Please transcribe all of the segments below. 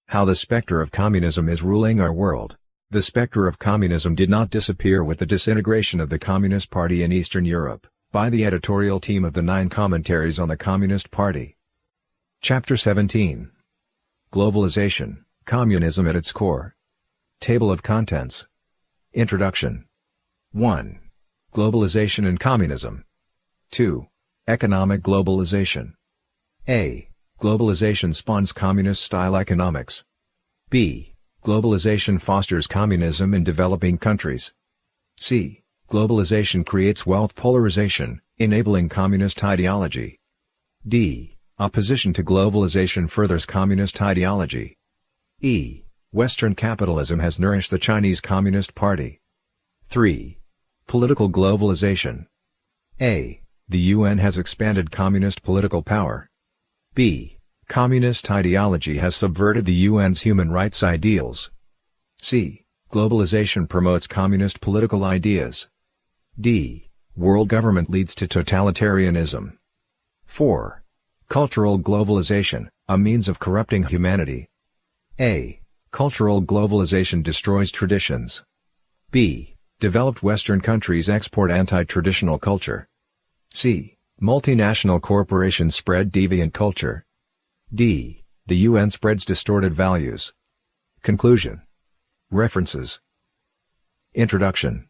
How the specter of communism is ruling our world. The specter of communism did not disappear with the disintegration of the Communist Party in Eastern Europe, by the editorial team of the 9 Commentaries on the Communist Party. Chapter 17. Globalization, Communism at its core. Table of Contents. Introduction. 1. Globalization and Communism. 2. Economic globalization. A. Globalization spawns communist-style economics. B. Globalization fosters communism in developing countries. C. Globalization creates wealth polarization, enabling communist ideology. D. Opposition to globalization furthers communist ideology. E. Western capitalism has nourished the Chinese Communist Party. 3. Political globalization. A. The UN has expanded communist political power. B. Communist ideology has subverted the UN's human rights ideals. C. Globalization promotes communist political ideas. D. World government leads to totalitarianism. 4. Cultural globalization, a means of corrupting humanity. A. Cultural globalization destroys traditions. B. Developed Western countries export anti-traditional culture. C. Multinational corporations spread deviant culture. D. The UN spreads distorted values. Conclusion. References. Introduction.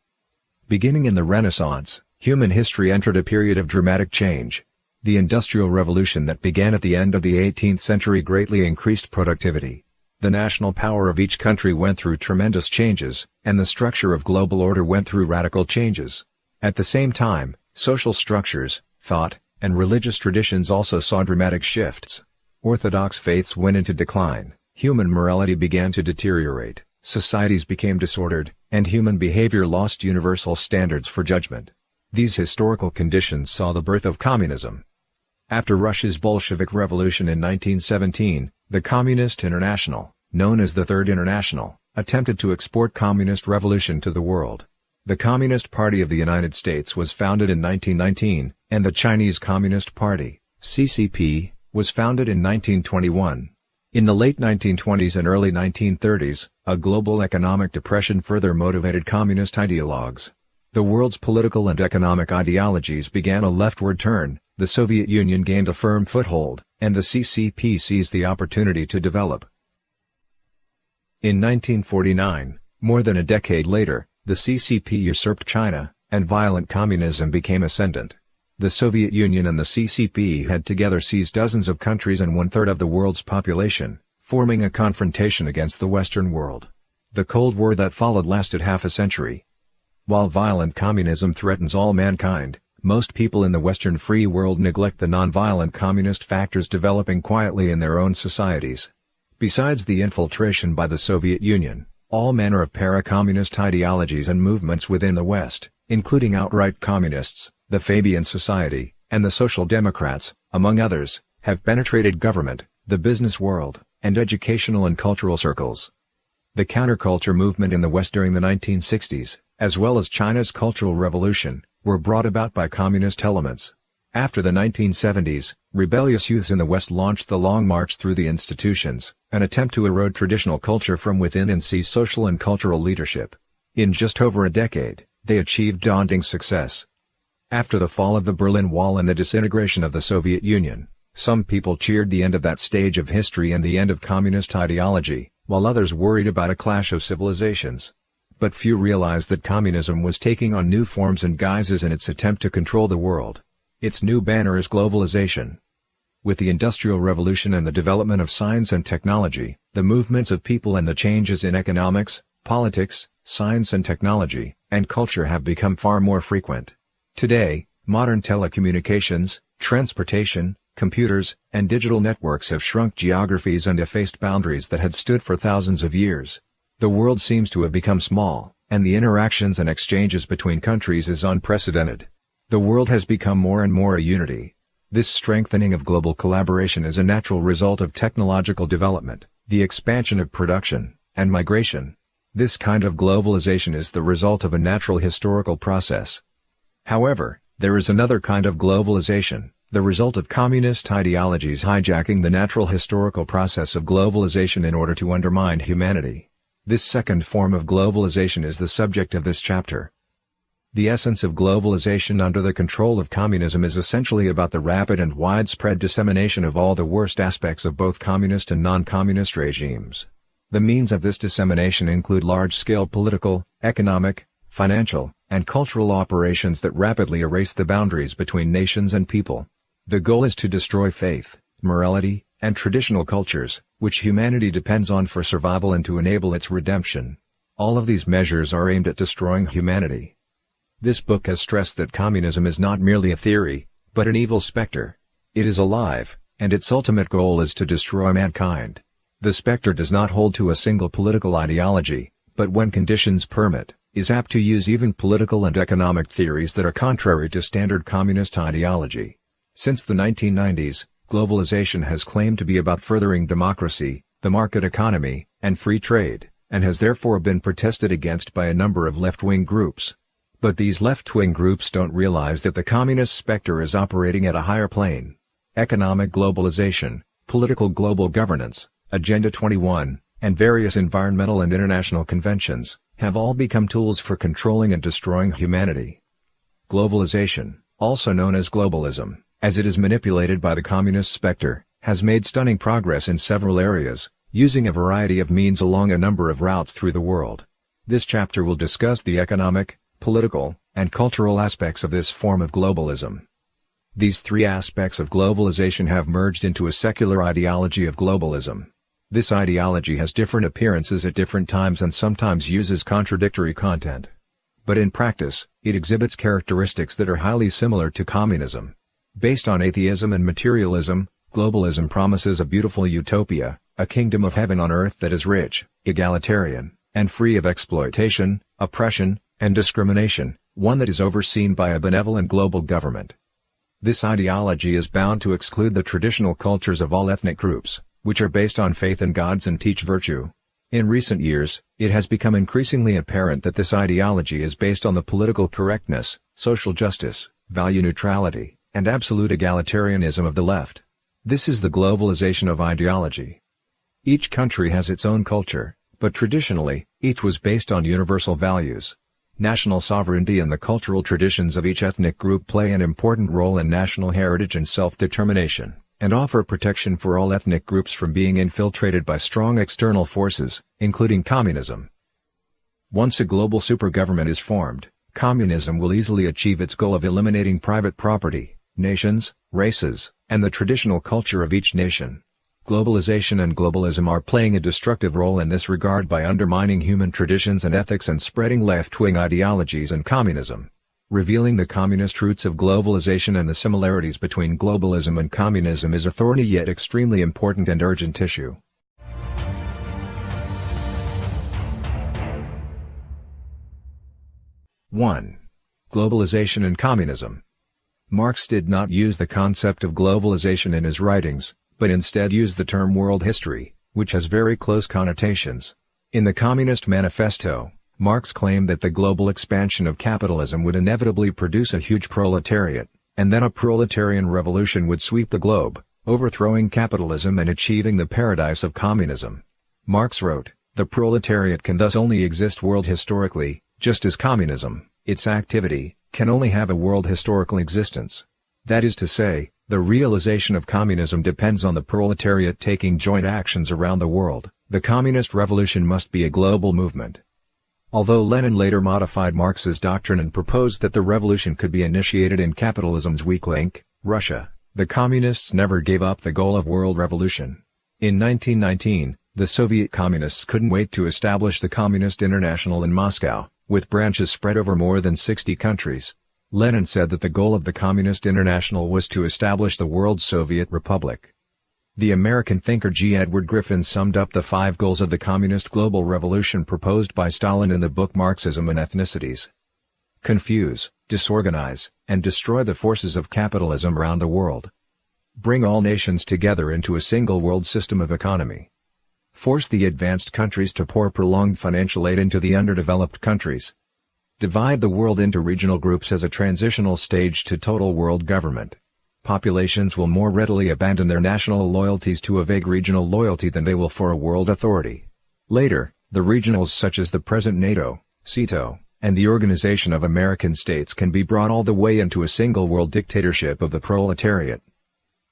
Beginning in the Renaissance, human history entered a period of dramatic change. The Industrial Revolution that began at the end of the 18th century greatly increased productivity. The national power of each country went through tremendous changes, and the structure of global order went through radical changes. At the same time, social structures, thought, and religious traditions also saw dramatic shifts. Orthodox faiths went into decline, human morality began to deteriorate, societies became disordered, and human behavior lost universal standards for judgment. These historical conditions saw the birth of communism. After Russia's Bolshevik Revolution in 1917, the Communist International, known as the Third International, attempted to export communist revolution to the world. The Communist Party of the United States was founded in 1919, and the Chinese Communist Party, CCP, was founded in 1921. In the late 1920s and early 1930s, a global economic depression further motivated communist ideologues. The world's political and economic ideologies began a leftward turn, the Soviet Union gained a firm foothold, and the CCP seized the opportunity to develop. In 1949, more than a decade later, the CCP usurped China, and violent communism became ascendant. The Soviet Union and the CCP had together seized dozens of countries and 1/3 of the world's population, forming a confrontation against the Western world. The Cold War that followed lasted half a century. While violent communism threatens all mankind, most people in the Western free world neglect the non-violent communist factors developing quietly in their own societies. Besides the infiltration by the Soviet Union, all manner of para-communist ideologies and movements within the West, including outright communists, the Fabian Society, and the Social Democrats, among others, have penetrated government, the business world, and educational and cultural circles. The counterculture movement in the West during the 1960s, as well as China's Cultural Revolution, were brought about by communist elements. After the 1970s, rebellious youths in the West launched the Long March through the institutions, an attempt to erode traditional culture from within and seize social and cultural leadership. In just over a decade, they achieved daunting success. After the fall of the Berlin Wall and the disintegration of the Soviet Union, some people cheered the end of that stage of history and the end of communist ideology, while others worried about a clash of civilizations. But few realized that communism was taking on new forms and guises in its attempt to control the world. Its new banner is globalization. With the Industrial Revolution and the development of science and technology, the movements of people and the changes in economics, politics, science and technology, and culture have become far more frequent. Today, modern telecommunications, transportation, computers, and digital networks have shrunk geographies and effaced boundaries that had stood for thousands of years. The world seems to have become small, and the interactions and exchanges between countries is unprecedented. The world has become more and more a unity. This strengthening of global collaboration is a natural result of technological development, the expansion of production, and migration. This kind of globalization is the result of a natural historical process. However, there is another kind of globalization, the result of communist ideologies hijacking the natural historical process of globalization in order to undermine humanity. This second form of globalization is the subject of this chapter. The essence of globalization under the control of communism is essentially about the rapid and widespread dissemination of all the worst aspects of both communist and non-communist regimes. The means of this dissemination include large-scale political, economic, financial, and cultural operations that rapidly erase the boundaries between nations and people. The goal is to destroy faith, morality, and traditional cultures, which humanity depends on for survival and to enable its redemption. All of these measures are aimed at destroying humanity. This book has stressed that communism is not merely a theory, but an evil specter. It is alive, and its ultimate goal is to destroy mankind. The specter does not hold to a single political ideology, but when conditions permit, is apt to use even political and economic theories that are contrary to standard communist ideology. Since the 1990s, globalization has claimed to be about furthering democracy, the market economy, and free trade, and has therefore been protested against by a number of left-wing groups. But these left-wing groups don't realize that the communist specter is operating at a higher plane. Economic globalization, political global governance, Agenda 21, and various environmental and international conventions, have all become tools for controlling and destroying humanity. Globalization, also known as globalism, as it is manipulated by the communist specter, has made stunning progress in several areas, using a variety of means along a number of routes through the world. This chapter will discuss the economic, political, and cultural aspects of this form of globalism. These three aspects of globalization have merged into a secular ideology of globalism. This ideology has different appearances at different times and sometimes uses contradictory content. But in practice, it exhibits characteristics that are highly similar to communism. Based on atheism and materialism, globalism promises a beautiful utopia, a kingdom of heaven on earth that is rich, egalitarian, and free of exploitation, oppression, and discrimination, one that is overseen by a benevolent global government. This ideology is bound to exclude the traditional cultures of all ethnic groups, which are based on faith in gods and teach virtue. In recent years, it has become increasingly apparent that this ideology is based on the political correctness, social justice, value neutrality, and absolute egalitarianism of the left. This is the globalization of ideology. Each country has its own culture, but traditionally, each was based on universal values. National sovereignty and the cultural traditions of each ethnic group play an important role in national heritage and self-determination, and offer protection for all ethnic groups from being infiltrated by strong external forces, including communism. Once a global supergovernment is formed, communism will easily achieve its goal of eliminating private property, nations, races, and the traditional culture of each nation. Globalization and globalism are playing a destructive role in this regard by undermining human traditions and ethics and spreading left-wing ideologies and communism. Revealing the communist roots of globalization and the similarities between globalism and communism is a thorny yet extremely important and urgent issue. (1) Globalization and communism. Marx did not use the concept of globalization in his writings, but instead used the term world history, which has very close connotations. In the Communist Manifesto, Marx claimed that the global expansion of capitalism would inevitably produce a huge proletariat, and then a proletarian revolution would sweep the globe, overthrowing capitalism and achieving the paradise of communism. Marx wrote, "The proletariat can thus only exist world historically, just as communism, its activity, can only have a world historical existence. That is to say, the realization of communism depends on the proletariat taking joint actions around the world. The communist revolution must be a global movement." Although Lenin later modified Marx's doctrine and proposed that the revolution could be initiated in capitalism's weak link, Russia, the communists never gave up the goal of world revolution. In 1919, the Soviet communists couldn't wait to establish the Communist International in Moscow, with branches spread over more than 60 countries. Lenin said that the goal of the Communist International was to establish the World Soviet Republic. The American thinker G. Edward Griffin summed up the 5 goals of the communist global revolution proposed by Stalin in the book Marxism and Ethnicities. Confuse, disorganize, and destroy the forces of capitalism around the world. Bring all nations together into a single world system of economy. Force the advanced countries to pour prolonged financial aid into the underdeveloped countries. Divide the world into regional groups as a transitional stage to total world government. populations will more readily abandon their national loyalties to a vague regional loyalty than they will for a world authority. Later, the regionals such as the present NATO, SEATO, and the Organization of American States can be brought all the way into a single world dictatorship of the proletariat.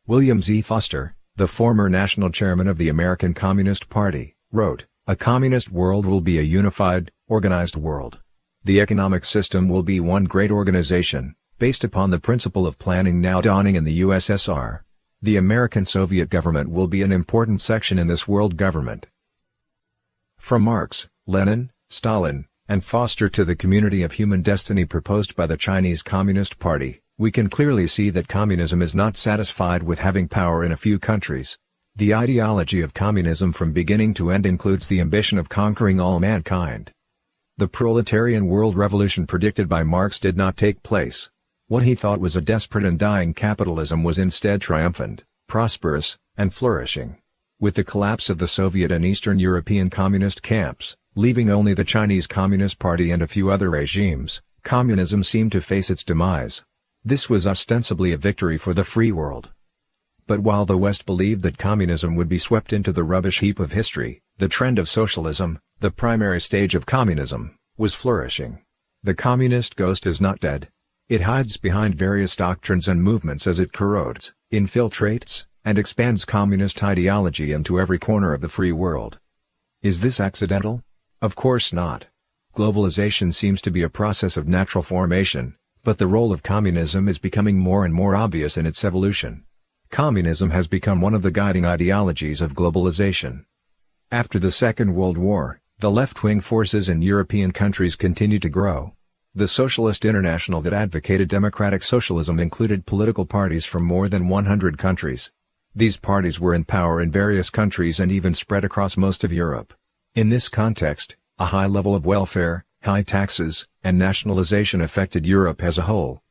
William Z. Foster, the former national chairman of the American Communist Party, wrote, "A communist world will be a unified, organized world. The economic system will be one great organization, based upon the principle of planning now dawning in the USSR. The American Soviet government will be an important section in this world government." From Marx, Lenin, Stalin, and Foster to the community of human destiny proposed by the Chinese Communist Party, we can clearly see that communism is not satisfied with having power in a few countries. The ideology of communism from beginning to end includes the ambition of conquering all mankind. The proletarian world revolution predicted by Marx did not take place. What he thought was a desperate and dying capitalism was instead triumphant, prosperous, and flourishing. With the collapse of the Soviet and Eastern European communist camps, leaving only the Chinese Communist Party and a few other regimes, communism seemed to face its demise. This was ostensibly a victory for the free world. But while the West believed that communism would be swept into the rubbish heap of history, the trend of socialism, the primary stage of communism, was flourishing. The communist ghost is not dead. It hides behind various doctrines and movements as it corrodes, infiltrates, and expands communist ideology into every corner of the free world. Is this accidental? Of course not. Globalization seems to be a process of natural formation, but the role of communism is becoming more and more obvious in its evolution. Communism has become one of the guiding ideologies of globalization. After the Second World War, the left-wing forces in European countries continued to grow. The Socialist International that advocated democratic socialism included political parties from more than 100 countries. These parties were in power in various countries and even spread across most of Europe. In this context, a high level of welfare, high taxes, and nationalization affected Europe as a whole.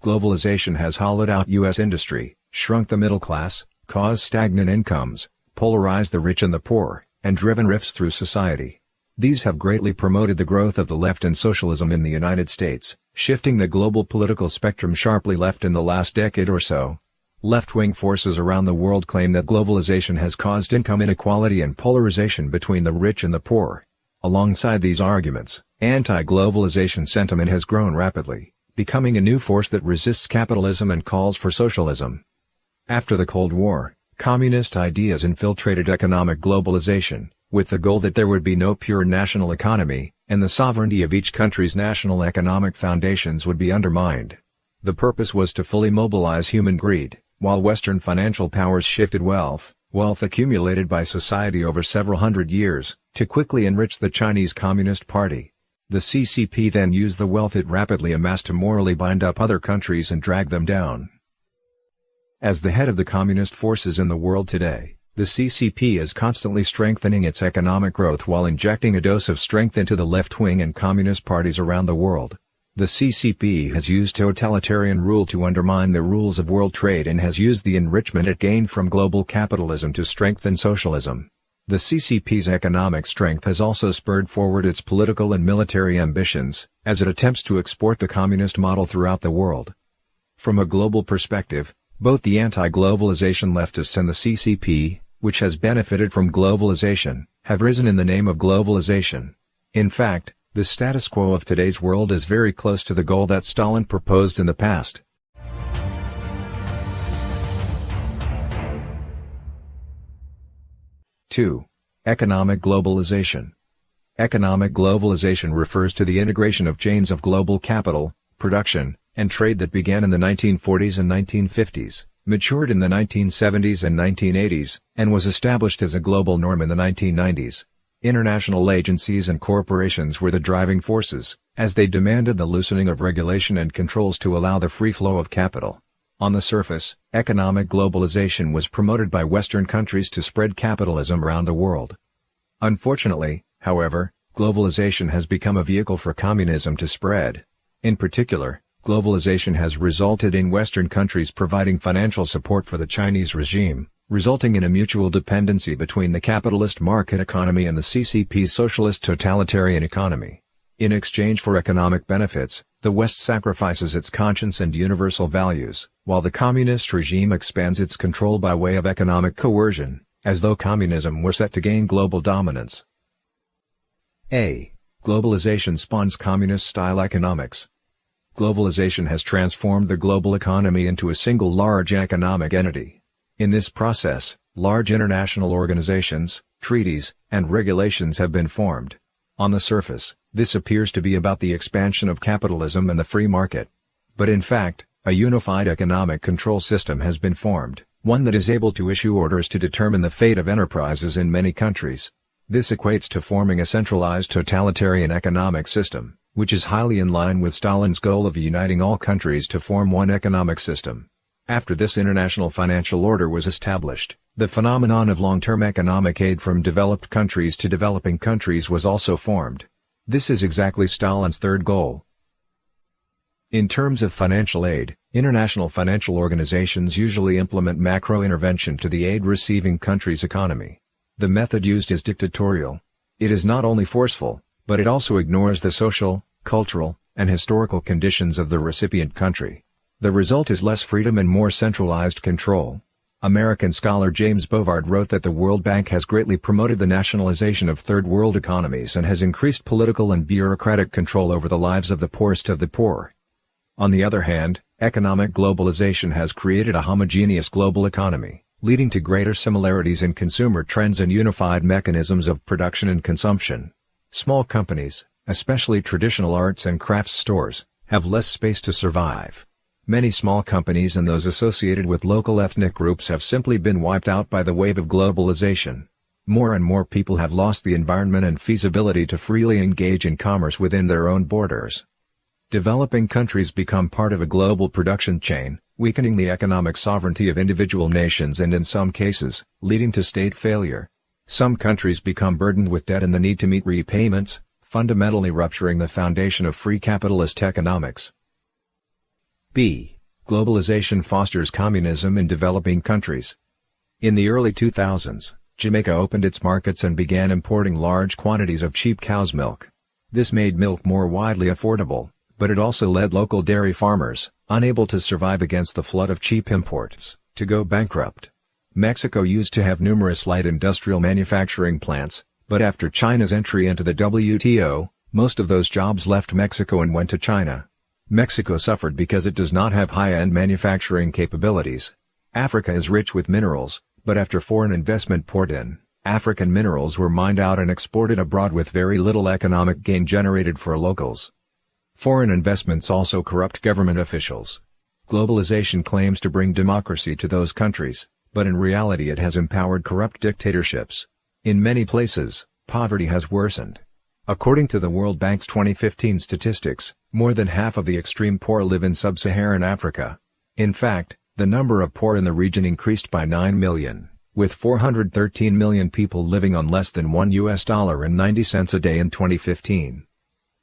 Globalization has hollowed out U.S. industry, shrunk the middle class, caused stagnant incomes, polarized the rich and the poor, and driven rifts through society. These have greatly promoted the growth of the left and socialism in the United States, shifting the global political spectrum sharply left in the last decade or so. Left-wing forces around the world claim that globalization has caused income inequality and polarization between the rich and the poor. Alongside these arguments, anti-globalization sentiment has grown rapidly, becoming a new force that resists capitalism and calls for socialism. After the Cold War, communist ideas infiltrated economic globalization, with the goal that there would be no pure national economy, and the sovereignty of each country's national economic foundations would be undermined. The purpose was to fully mobilize human greed, while Western financial powers shifted wealth accumulated by society over several hundred years, to quickly enrich the Chinese Communist Party. The CCP then used the wealth it rapidly amassed to morally bind up other countries and drag them down. As the head of the communist forces in the world today, the CCP is constantly strengthening its economic growth while injecting a dose of strength into the left-wing and communist parties around the world. The CCP has used totalitarian rule to undermine the rules of world trade and has used the enrichment it gained from global capitalism to strengthen socialism. The CCP's economic strength has also spurred forward its political and military ambitions, as it attempts to export the communist model throughout the world. From a global perspective, both the anti-globalization leftists and the CCP, which has benefited from globalization, have risen in the name of globalization. In fact, the status quo of today's world is very close to the goal that Stalin proposed in the past. Two. Economic globalization. Economic globalization refers to the integration of chains of global capital, production, and trade that began in the 1940s and 1950s, matured in the 1970s and 1980s, and was established as a global norm in the 1990s. International agencies and corporations were the driving forces, as they demanded the loosening of regulation and controls to allow the free flow of capital. On the surface, economic globalization was promoted by Western countries to spread capitalism around the world. Unfortunately, however, globalization has become a vehicle for communism to spread. In particular, globalization has resulted in Western countries providing financial support for the Chinese regime, resulting in a mutual dependency between the capitalist market economy and the CCP's socialist totalitarian economy. In exchange for economic benefits, The West sacrifices its conscience and universal values, while the communist regime expands its control by way of economic coercion, as though communism were set to gain global dominance. A. Globalization spawns communist-style economics. Globalization has transformed the global economy into a single large economic entity. In this process, large international organizations, treaties, and regulations have been formed. On the surface, this appears to be about the expansion of capitalism and the free market. But in fact, a unified economic control system has been formed, one that is able to issue orders to determine the fate of enterprises in many countries. This equates to forming a centralized totalitarian economic system, which is highly in line with Stalin's goal of uniting all countries to form one economic system. After this international financial order was established, the phenomenon of long-term economic aid from developed countries to developing countries was also formed. This is exactly Stalin's third goal. In terms of financial aid, international financial organizations usually implement macro intervention to the aid-receiving country's economy. The method used is dictatorial. It is not only forceful, but it also ignores the social, cultural, and historical conditions of the recipient country. The result is less freedom and more centralized control. American scholar James Bovard wrote that the World Bank has greatly promoted the nationalization of third world economies and has increased political and bureaucratic control over the lives of the poorest of the poor. On the other hand, economic globalization has created a homogeneous global economy, leading to greater similarities in consumer trends and unified mechanisms of production and consumption. Small companies, especially traditional arts and crafts stores, have less space to survive. Many small companies and those associated with local ethnic groups have simply been wiped out by the wave of globalization. More and more people have lost the environment and feasibility to freely engage in commerce within their own borders. Developing countries become part of a global production chain, weakening the economic sovereignty of individual nations and in some cases, leading to state failure. Some countries become burdened with debt and the need to meet repayments, fundamentally rupturing the foundation of free capitalist economics. B. Globalization fosters communism in developing countries. In the early 2000s, Jamaica opened its markets and began importing large quantities of cheap cow's milk. This made milk more widely affordable, but it also led local dairy farmers, unable to survive against the flood of cheap imports, to go bankrupt. Mexico used to have numerous light industrial manufacturing plants, but after China's entry into the WTO, most of those jobs left Mexico and went to China. Mexico suffered because it does not have high-end manufacturing capabilities. Africa is rich with minerals, but after foreign investment poured in, African minerals were mined out and exported abroad with very little economic gain generated for locals. Foreign investments also corrupt government officials. Globalization claims to bring democracy to those countries, but in reality it has empowered corrupt dictatorships. In many places, poverty has worsened. According to the World Bank's 2015 statistics, more than half of the extreme poor live in sub-Saharan Africa. In fact, the number of poor in the region increased by 9 million, with 413 million people living on less than $1.90 a day in 2015.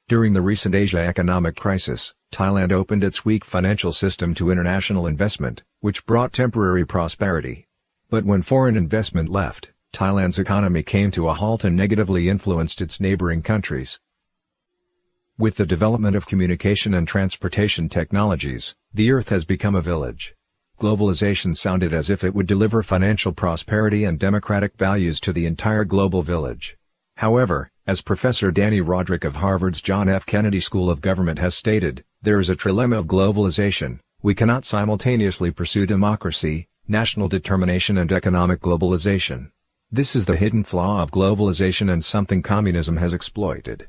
During the recent Asia economic crisis, Thailand opened its weak financial system to international investment, which brought temporary prosperity. But when foreign investment left, Thailand's economy came to a halt and negatively influenced its neighboring countries. With the development of communication and transportation technologies, the earth has become a village. Globalization sounded as if it would deliver financial prosperity and democratic values to the entire global village. However, as Professor Danny Roderick of Harvard's John F. Kennedy School of Government has stated, there is a trilemma of globalization: we cannot simultaneously pursue democracy, national determination and economic globalization. This is the hidden flaw of globalization and something communism has exploited.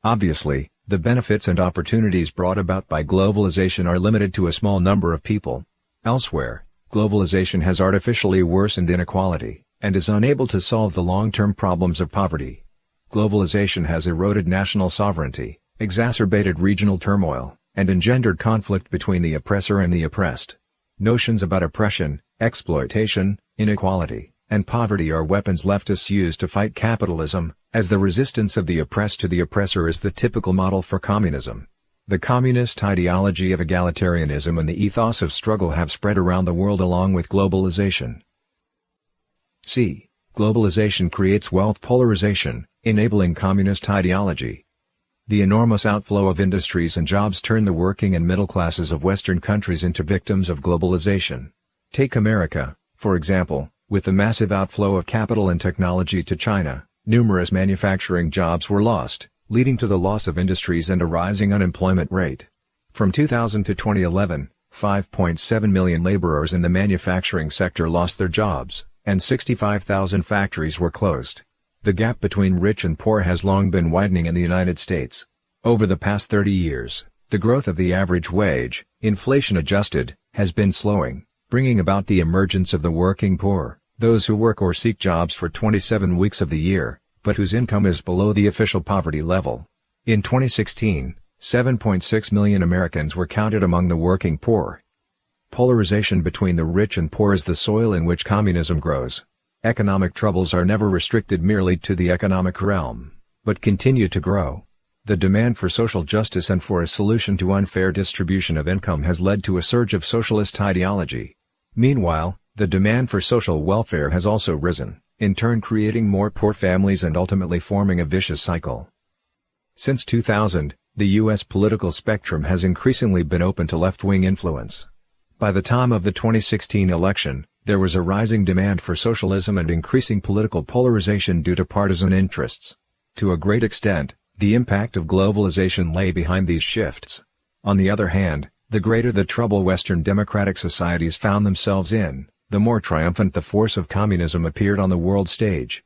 Obviously, the benefits and opportunities brought about by globalization are limited to a small number of people. Elsewhere, globalization has artificially worsened inequality, and is unable to solve the long-term problems of poverty. Globalization has eroded national sovereignty, exacerbated regional turmoil, and engendered conflict between the oppressor and the oppressed. Notions about oppression, exploitation, inequality, and poverty are weapons leftists use to fight capitalism, as the resistance of the oppressed to the oppressor is the typical model for communism. The communist ideology of egalitarianism and the ethos of struggle have spread around the world along with globalization. C. Globalization creates wealth polarization, enabling communist ideology. The enormous outflow of industries and jobs turned the working and middle classes of Western countries into victims of globalization. Take America, for example, with the massive outflow of capital and technology to China, numerous manufacturing jobs were lost, leading to the loss of industries and a rising unemployment rate. From 2000 to 2011, 5.7 million laborers in the manufacturing sector lost their jobs, and 65,000 factories were closed. The gap between rich and poor has long been widening in the United States. Over the past 30 years, the growth of the average wage, inflation adjusted, has been slowing, bringing about the emergence of the working poor, those who work or seek jobs for 27 weeks of the year, but whose income is below the official poverty level. In 2016, 7.6 million Americans were counted among the working poor. Polarization between the rich and poor is the soil in which communism grows. Economic troubles are never restricted merely to the economic realm, but continue to grow. The demand for social justice and for a solution to unfair distribution of income has led to a surge of socialist ideology. Meanwhile, the demand for social welfare has also risen, in turn creating more poor families and ultimately forming a vicious cycle. Since 2000, the U.S. political spectrum has increasingly been open to left-wing influence. By the time of the 2016 election, there was a rising demand for socialism and increasing political polarization due to partisan interests. To a great extent, the impact of globalization lay behind these shifts. On the other hand, the greater the trouble Western democratic societies found themselves in, the more triumphant the force of communism appeared on the world stage.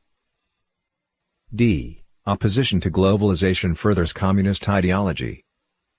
Opposition to globalization furthers communist ideology.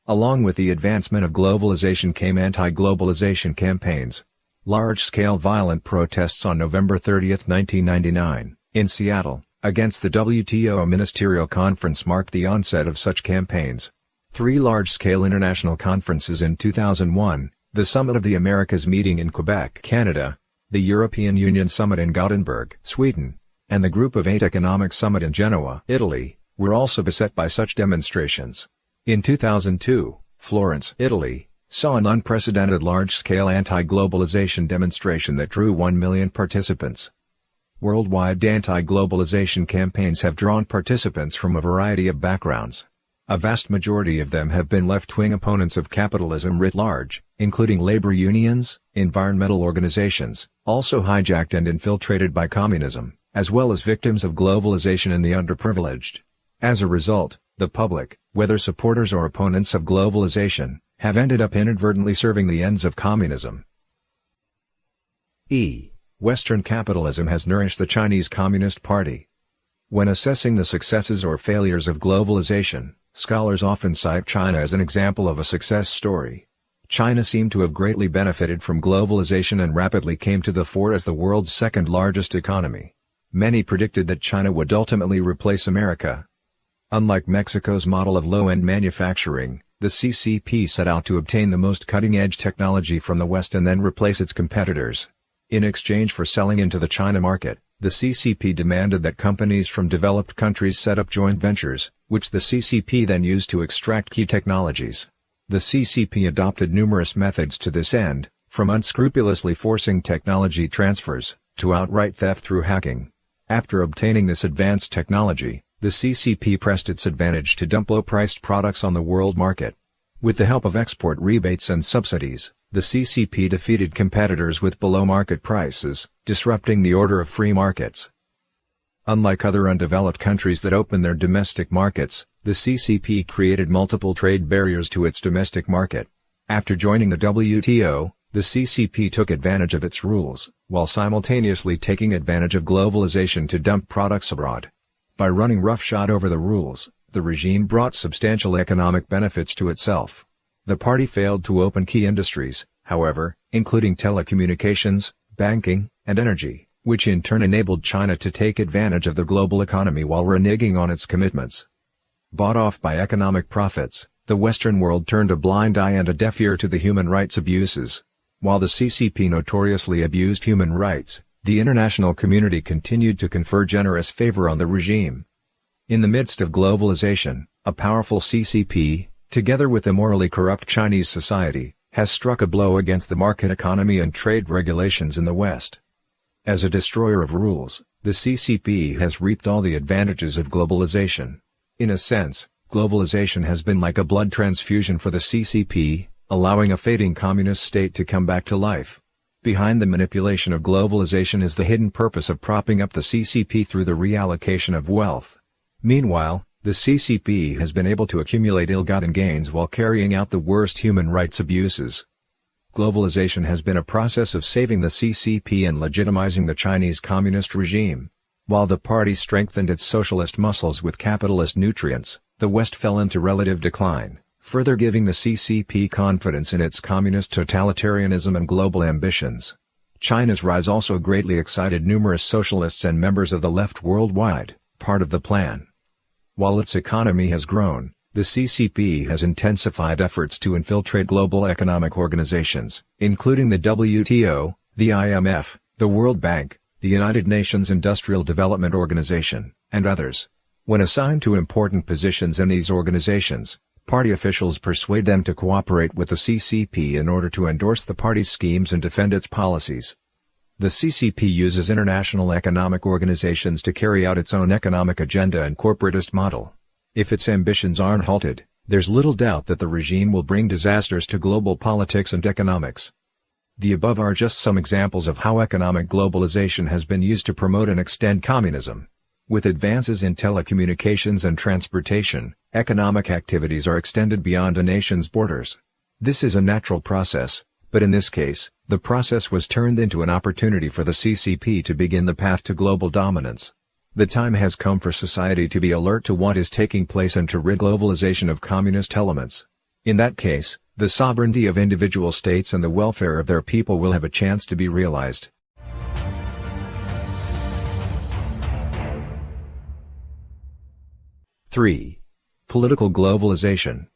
Along with the advancement of globalization came anti-globalization campaigns. Large-scale violent protests on November 30, 1999, in Seattle, against the WTO ministerial conference marked the onset of such campaigns. 3 large-scale international conferences in 2001, the Summit of the Americas meeting in Quebec, Canada, the European Union Summit in Gothenburg, Sweden, and the Group of 8 Economic Summit in Genoa, Italy, were also beset by such demonstrations. In 2002, Florence, Italy, saw an unprecedented large-scale anti-globalization demonstration that drew 1 million participants. Worldwide anti-globalization campaigns have drawn participants from a variety of backgrounds. A vast majority of them have been left-wing opponents of capitalism writ large, including labor unions, environmental organizations, also hijacked and infiltrated by communism, as well as victims of globalization and the underprivileged. As a result, the public, whether supporters or opponents of globalization, have ended up inadvertently serving the ends of communism. Western capitalism has nourished the Chinese Communist Party. When assessing the successes or failures of globalization, scholars often cite China as an example of a success story. China seemed to have greatly benefited from globalization and rapidly came to the fore as the world's second largest economy. Many predicted that China would ultimately replace America. Unlike Mexico's model of low-end manufacturing, the CCP set out to obtain the most cutting-edge technology from the West and then replace its competitors. In exchange for selling into the China market, the CCP demanded that companies from developed countries set up joint ventures, which the CCP then used to extract key technologies. The CCP adopted numerous methods to this end, from unscrupulously forcing technology transfers, to outright theft through hacking. After obtaining this advanced technology, the CCP pressed its advantage to dump low-priced products on the world market. With the help of export rebates and subsidies, the CCP defeated competitors with below-market prices, disrupting the order of free markets. Unlike other undeveloped countries that opened their domestic markets, the CCP created multiple trade barriers to its domestic market. After joining the WTO, the CCP took advantage of its rules, while simultaneously taking advantage of globalization to dump products abroad. By running roughshod over the rules, the regime brought substantial economic benefits to itself. The party failed to open key industries, however, including telecommunications, banking, and energy, which in turn enabled China to take advantage of the global economy while reneging on its commitments. Bought off by economic profits, the Western world turned a blind eye and a deaf ear to the human rights abuses. While the CCP notoriously abused human rights, the international community continued to confer generous favor on the regime. In the midst of globalization, a powerful CCP, together with the morally corrupt Chinese society, has struck a blow against the market economy and trade regulations in the West. As a destroyer of rules, the CCP has reaped all the advantages of globalization. In a sense, Globalization has been like a blood transfusion for the CCP, allowing a fading communist state to come back to life. Behind the manipulation of globalization is the hidden purpose of propping up the CCP through the reallocation of wealth. Meanwhile, the CCP has been able to accumulate ill-gotten gains while carrying out the worst human rights abuses. Globalization has been a process of saving the CCP and legitimizing the Chinese communist regime. While the party strengthened its socialist muscles with capitalist nutrients, the West fell into relative decline, further giving the CCP confidence in its communist totalitarianism and global ambitions. China's rise also greatly excited numerous socialists and members of the left worldwide, part of the plan. While its economy has grown, the CCP has intensified efforts to infiltrate global economic organizations, including the WTO, the IMF, the World Bank, the United Nations Industrial Development Organization, and others. When assigned to important positions in these organizations, party officials persuade them to cooperate with the CCP in order to endorse the party's schemes and defend its policies. The CCP uses international economic organizations to carry out its own economic agenda and corporatist model. If its ambitions aren't halted, there's little doubt that the regime will bring disasters to global politics and economics. The above are just some examples of how economic globalization has been used to promote and extend communism. With advances in telecommunications and transportation, economic activities are extended beyond a nation's borders. This is a natural process, but in this case, the process was turned into an opportunity for the CCP to begin the path to global dominance. The time has come for society to be alert to what is taking place and to rid globalization of communist elements. In that case, the sovereignty of individual states and the welfare of their people will have a chance to be realized. (3) Political globalization.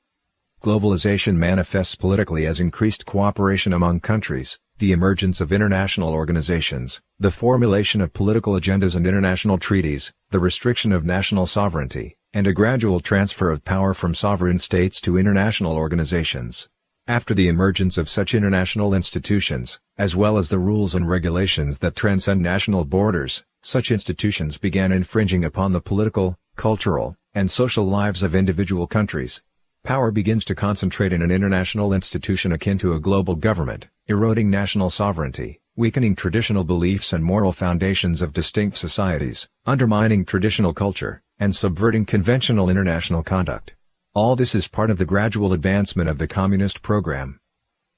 Globalization manifests politically as increased cooperation among countries, the emergence of international organizations, the formulation of political agendas and international treaties, the restriction of national sovereignty, and a gradual transfer of power from sovereign states to international organizations. After the emergence of such international institutions, as well as the rules and regulations that transcend national borders, such institutions began infringing upon the political, cultural, and social lives of individual countries. Power begins to concentrate in an international institution akin to a global government, eroding national sovereignty, weakening traditional beliefs and moral foundations of distinct societies, undermining traditional culture, and subverting conventional international conduct. All this is part of the gradual advancement of the communist program.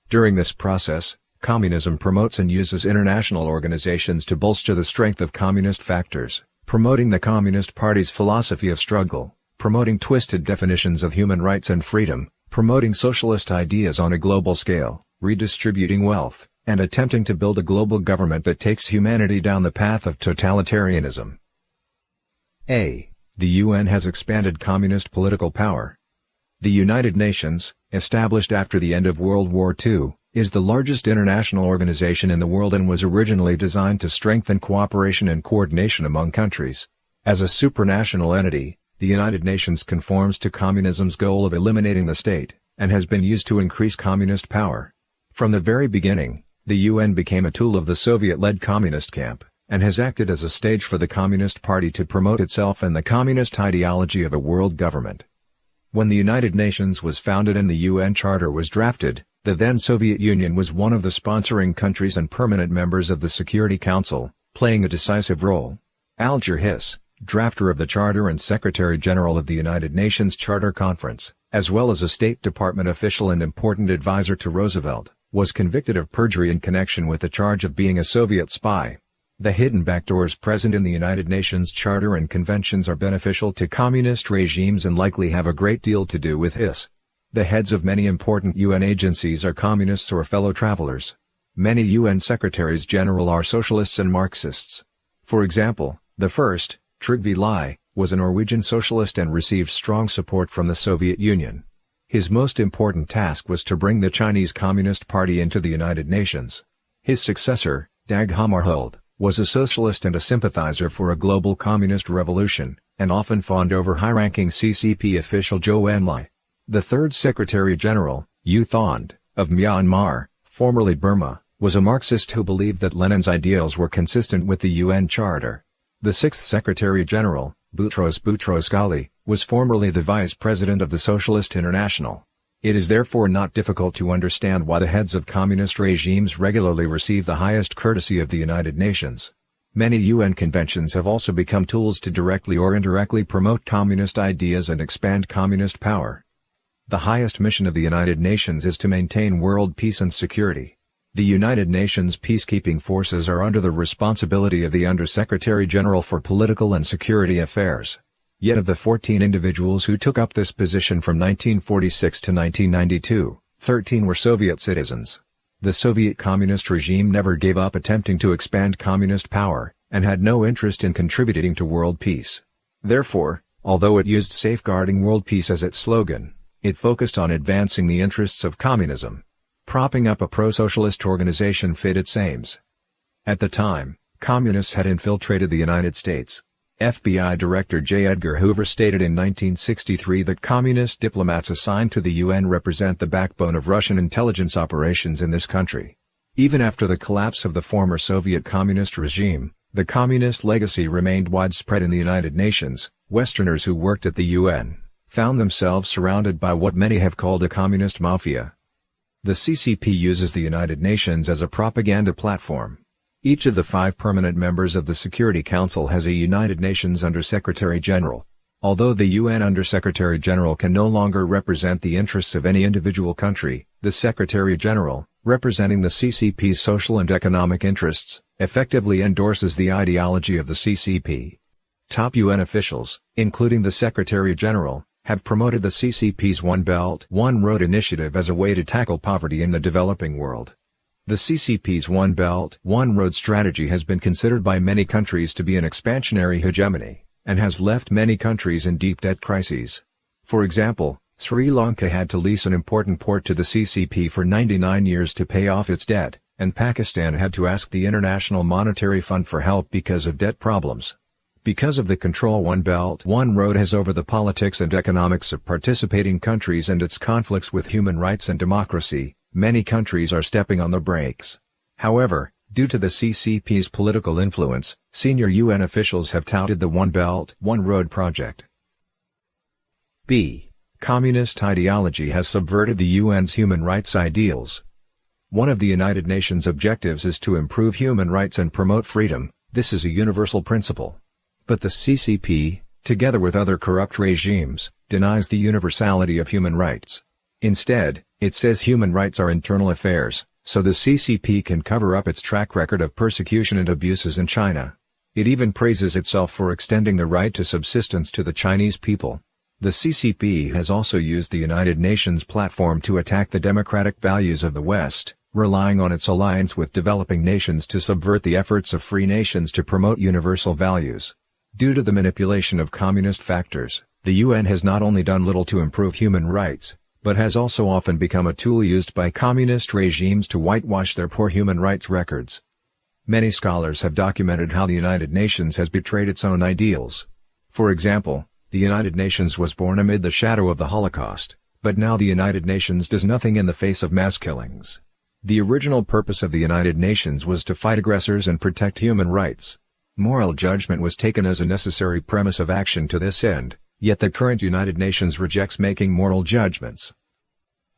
During this process, communism promotes and uses international organizations to bolster the strength of communist factors, promoting the Communist Party's philosophy of struggle, promoting twisted definitions of human rights and freedom, promoting socialist ideas on a global scale, redistributing wealth, and attempting to build a global government that takes humanity down the path of totalitarianism. A. The UN has expanded communist political power. The United Nations, established after the end of World War II, is the largest international organization in the world and was originally designed to strengthen cooperation and coordination among countries. As a supranational entity, the United Nations conforms to communism's goal of eliminating the state, and has been used to increase communist power. From the very beginning, the UN became a tool of the Soviet-led communist camp, and has acted as a stage for the Communist Party to promote itself and the communist ideology of a world government. When the United Nations was founded and the UN Charter was drafted, the then Soviet Union was one of the sponsoring countries and permanent members of the Security Council, playing a decisive role. Alger Hiss, drafter of the Charter and Secretary-General of the United Nations Charter Conference, as well as a State Department official and important advisor to Roosevelt, was convicted of perjury in connection with the charge of being a Soviet spy. The hidden backdoors present in the United Nations Charter and conventions are beneficial to communist regimes and likely have a great deal to do with Hiss. The heads of many important UN agencies are communists or fellow travelers. Many UN secretaries general are socialists and Marxists. For example, the first, Trygve Lie, was a Norwegian socialist and received strong support from the Soviet Union. His most important task was to bring the Chinese Communist Party into the United Nations. His successor, Dag Hammarskjöld, was a socialist and a sympathizer for a global communist revolution, and often fawned over high-ranking CCP official Zhou Enlai. The third Secretary-General, U Thant, of Myanmar, formerly Burma, was a Marxist who believed that Lenin's ideals were consistent with the UN Charter. The sixth Secretary-General, Boutros Boutros-Ghali, was formerly the Vice President of the Socialist International. It is therefore not difficult to understand why the heads of communist regimes regularly receive the highest courtesy of the United Nations. Many UN conventions have also become tools to directly or indirectly promote communist ideas and expand communist power. The highest mission of the United Nations is to maintain world peace and security. The United Nations peacekeeping forces are under the responsibility of the Under-Secretary-General for Political and Security Affairs. Yet of the 14 individuals who took up this position from 1946 to 1992, 13 were Soviet citizens. The Soviet communist regime never gave up attempting to expand communist power, and had no interest in contributing to world peace. Therefore, although it used safeguarding world peace as its slogan, it focused on advancing the interests of communism. Propping up a pro-socialist organization fit its aims. At the time, communists had infiltrated the United States. FBI Director J. Edgar Hoover stated in 1963 that communist diplomats assigned to the UN represent the backbone of Russian intelligence operations in this country. Even after the collapse of the former Soviet communist regime, the communist legacy remained widespread in the United Nations. Westerners who worked at the UN found themselves surrounded by what many have called a communist mafia. The CCP uses the United Nations as a propaganda platform. Each of the 5 permanent members of the Security Council has a United Nations Under-Secretary-General. Although the UN Under-Secretary-General can no longer represent the interests of any individual country, the Secretary-General, representing the CCP's social and economic interests, effectively endorses the ideology of the CCP. Top UN officials, including the Secretary-General, have promoted the CCP's One Belt, One Road initiative as a way to tackle poverty in the developing world. The CCP's One Belt, One Road strategy has been considered by many countries to be an expansionary hegemony, and has left many countries in deep debt crises. For example, Sri Lanka had to lease an important port to the CCP for 99 years to pay off its debt, and Pakistan had to ask the International Monetary Fund for help because of debt problems. Because of the control One Belt, One Road has over the politics and economics of participating countries and its conflicts with human rights and democracy, many countries are stepping on the brakes. However, due to the CCP's political influence, senior UN officials have touted the One Belt, One Road project. B. Communist ideology has subverted the UN's human rights ideals. One of the United Nations objectives is to improve human rights and promote freedom. This is a universal principle. But the CCP, together with other corrupt regimes, denies the universality of human rights. Instead, it says human rights are internal affairs, so the CCP can cover up its track record of persecution and abuses in China. It even praises itself for extending the right to subsistence to the Chinese people. The CCP has also used the United Nations platform to attack the democratic values of the West, relying on its alliance with developing nations to subvert the efforts of free nations to promote universal values. Due to the manipulation of communist factors, the UN has not only done little to improve human rights, but has also often become a tool used by communist regimes to whitewash their poor human rights records. Many scholars have documented how the United Nations has betrayed its own ideals. For example, the United Nations was born amid the shadow of the Holocaust, but now the United Nations does nothing in the face of mass killings. The original purpose of the United Nations was to fight aggressors and protect human rights. Moral judgment was taken as a necessary premise of action to this end, yet the current United Nations rejects making moral judgments.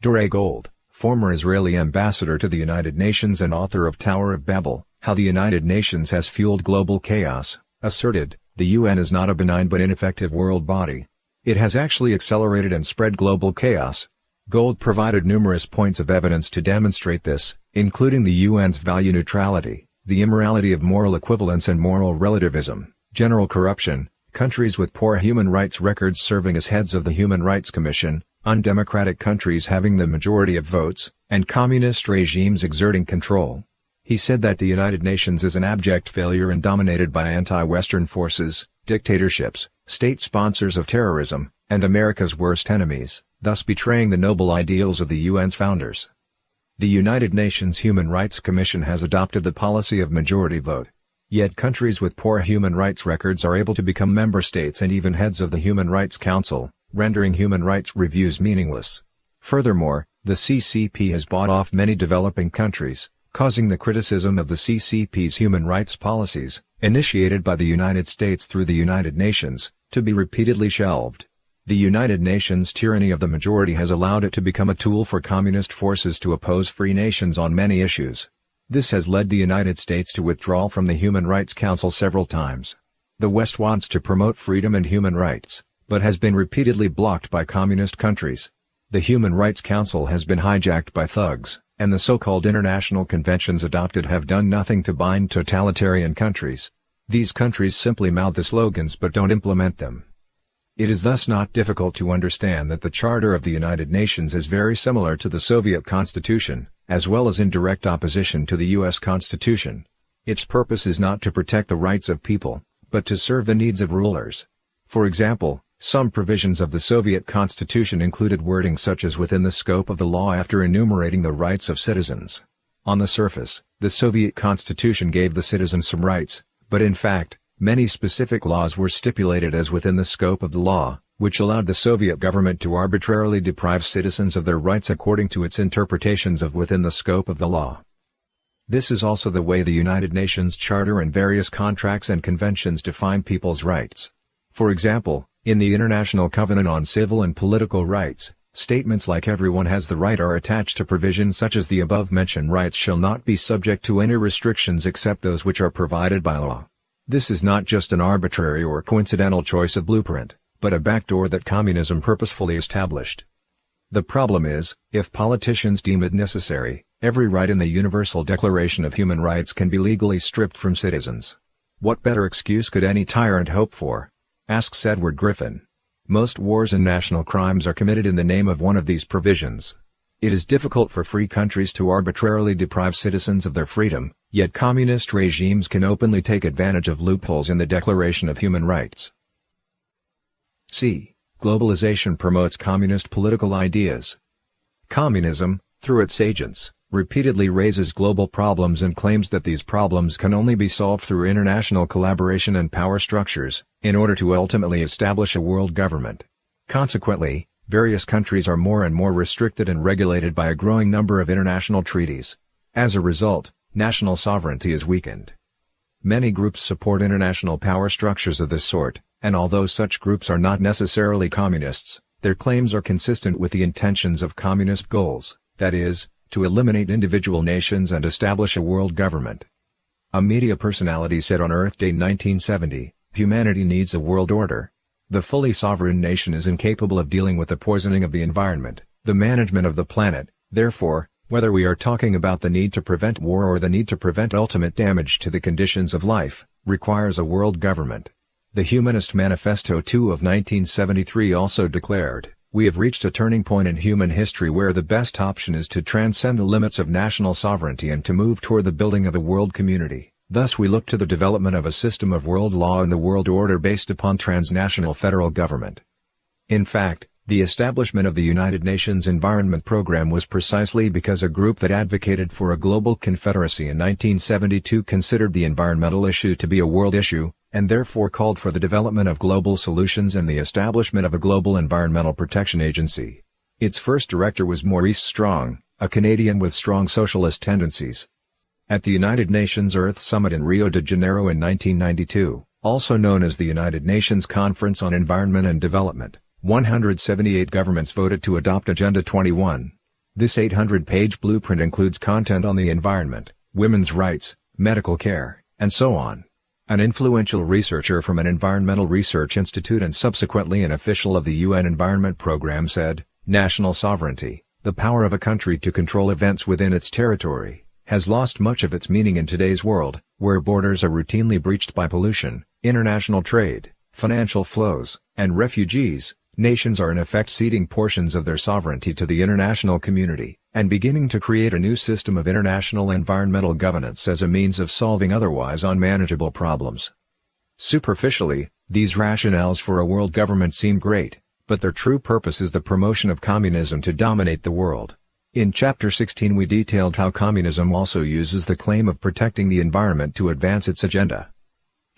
Dore Gold, former Israeli ambassador to the United Nations and author of Tower of Babel, How the United Nations Has Fueled Global Chaos, asserted, the UN is not a benign but ineffective world body. It has actually accelerated and spread global chaos. Gold provided numerous points of evidence to demonstrate this, including the UN's value neutrality, the immorality of moral equivalence and moral relativism, general corruption, countries with poor human rights records serving as heads of the Human Rights Commission, undemocratic countries having the majority of votes, and communist regimes exerting control. He said that the United Nations is an abject failure and dominated by anti-Western forces, dictatorships, state sponsors of terrorism, and America's worst enemies, thus betraying the noble ideals of the UN's founders. The United Nations Human Rights Commission has adopted the policy of majority vote. Yet countries with poor human rights records are able to become member states and even heads of the Human Rights Council, rendering human rights reviews meaningless. Furthermore, the CCP has bought off many developing countries, causing the criticism of the CCP's human rights policies, initiated by the United States through the United Nations, to be repeatedly shelved. The United Nations tyranny of the majority has allowed it to become a tool for communist forces to oppose free nations on many issues. This has led the United States to withdraw from the Human Rights Council several times. The West wants to promote freedom and human rights, but has been repeatedly blocked by communist countries. The Human Rights Council has been hijacked by thugs, and the so-called international conventions adopted have done nothing to bind totalitarian countries. These countries simply mouth the slogans but don't implement them. It is thus not difficult to understand that the Charter of the United Nations is very similar to the Soviet Constitution, as well as in direct opposition to the U.S. Constitution. Its purpose is not to protect the rights of people, but to serve the needs of rulers. For example, some provisions of the Soviet Constitution included wording such as within the scope of the law after enumerating the rights of citizens. On the surface, the Soviet Constitution gave the citizens some rights, but in fact, many specific laws were stipulated as within the scope of the law, which allowed the Soviet government to arbitrarily deprive citizens of their rights according to its interpretations of within the scope of the law. This is also the way the United Nations Charter and various contracts and conventions define people's rights. For example, in the International Covenant on Civil and Political Rights, statements like everyone has the right are attached to provisions such as the above-mentioned rights shall not be subject to any restrictions except those which are provided by law. This is not just an arbitrary or coincidental choice of blueprint, but a backdoor that communism purposefully established. The problem is, if politicians deem it necessary, every right in the Universal Declaration of Human Rights can be legally stripped from citizens. What better excuse could any tyrant hope for? Asks Edward Griffin. Most wars and national crimes are committed in the name of one of these provisions. It is difficult for free countries to arbitrarily deprive citizens of their freedom, yet communist regimes can openly take advantage of loopholes in the Declaration of Human Rights. C. Globalization promotes communist political ideas. Communism, through its agents, repeatedly raises global problems and claims that these problems can only be solved through international collaboration and power structures, in order to ultimately establish a world government. Consequently, various countries are more and more restricted and regulated by a growing number of international treaties. As a result, national sovereignty is weakened. Many groups support international power structures of this sort, and although such groups are not necessarily communists, their claims are consistent with the intentions of communist goals, that is, to eliminate individual nations and establish a world government. A media personality said on Earth Day 1970, "Humanity needs a world order. The fully sovereign nation is incapable of dealing with the poisoning of the environment, the management of the planet, therefore, whether we are talking about the need to prevent war or the need to prevent ultimate damage to the conditions of life, requires a world government." The Humanist Manifesto II of 1973 also declared, "We have reached a turning point in human history where the best option is to transcend the limits of national sovereignty and to move toward the building of a world community. Thus we look to the development of a system of world law and the world order based upon transnational federal government." In fact, the establishment of the United Nations Environment Program was precisely because a group that advocated for a global confederacy in 1972 considered the environmental issue to be a world issue, and therefore called for the development of global solutions and the establishment of a global environmental protection agency. Its first director was Maurice Strong, a Canadian with strong socialist tendencies. At the United Nations Earth Summit in Rio de Janeiro in 1992, also known as the United Nations Conference on Environment and Development, 178 governments voted to adopt Agenda 21. This 800-page blueprint includes content on the environment, women's rights, medical care, and so on. An influential researcher from an environmental research institute and subsequently an official of the UN Environment Program said, "National sovereignty, the power of a country to control events within its territory, has lost much of its meaning in today's world, where borders are routinely breached by pollution, international trade, financial flows, and refugees. Nations are in effect ceding portions of their sovereignty to the international community, and beginning to create a new system of international environmental governance as a means of solving otherwise unmanageable problems." Superficially, these rationales for a world government seem great, but their true purpose is the promotion of communism to dominate the world. In Chapter 16 we detailed how communism also uses the claim of protecting the environment to advance its agenda.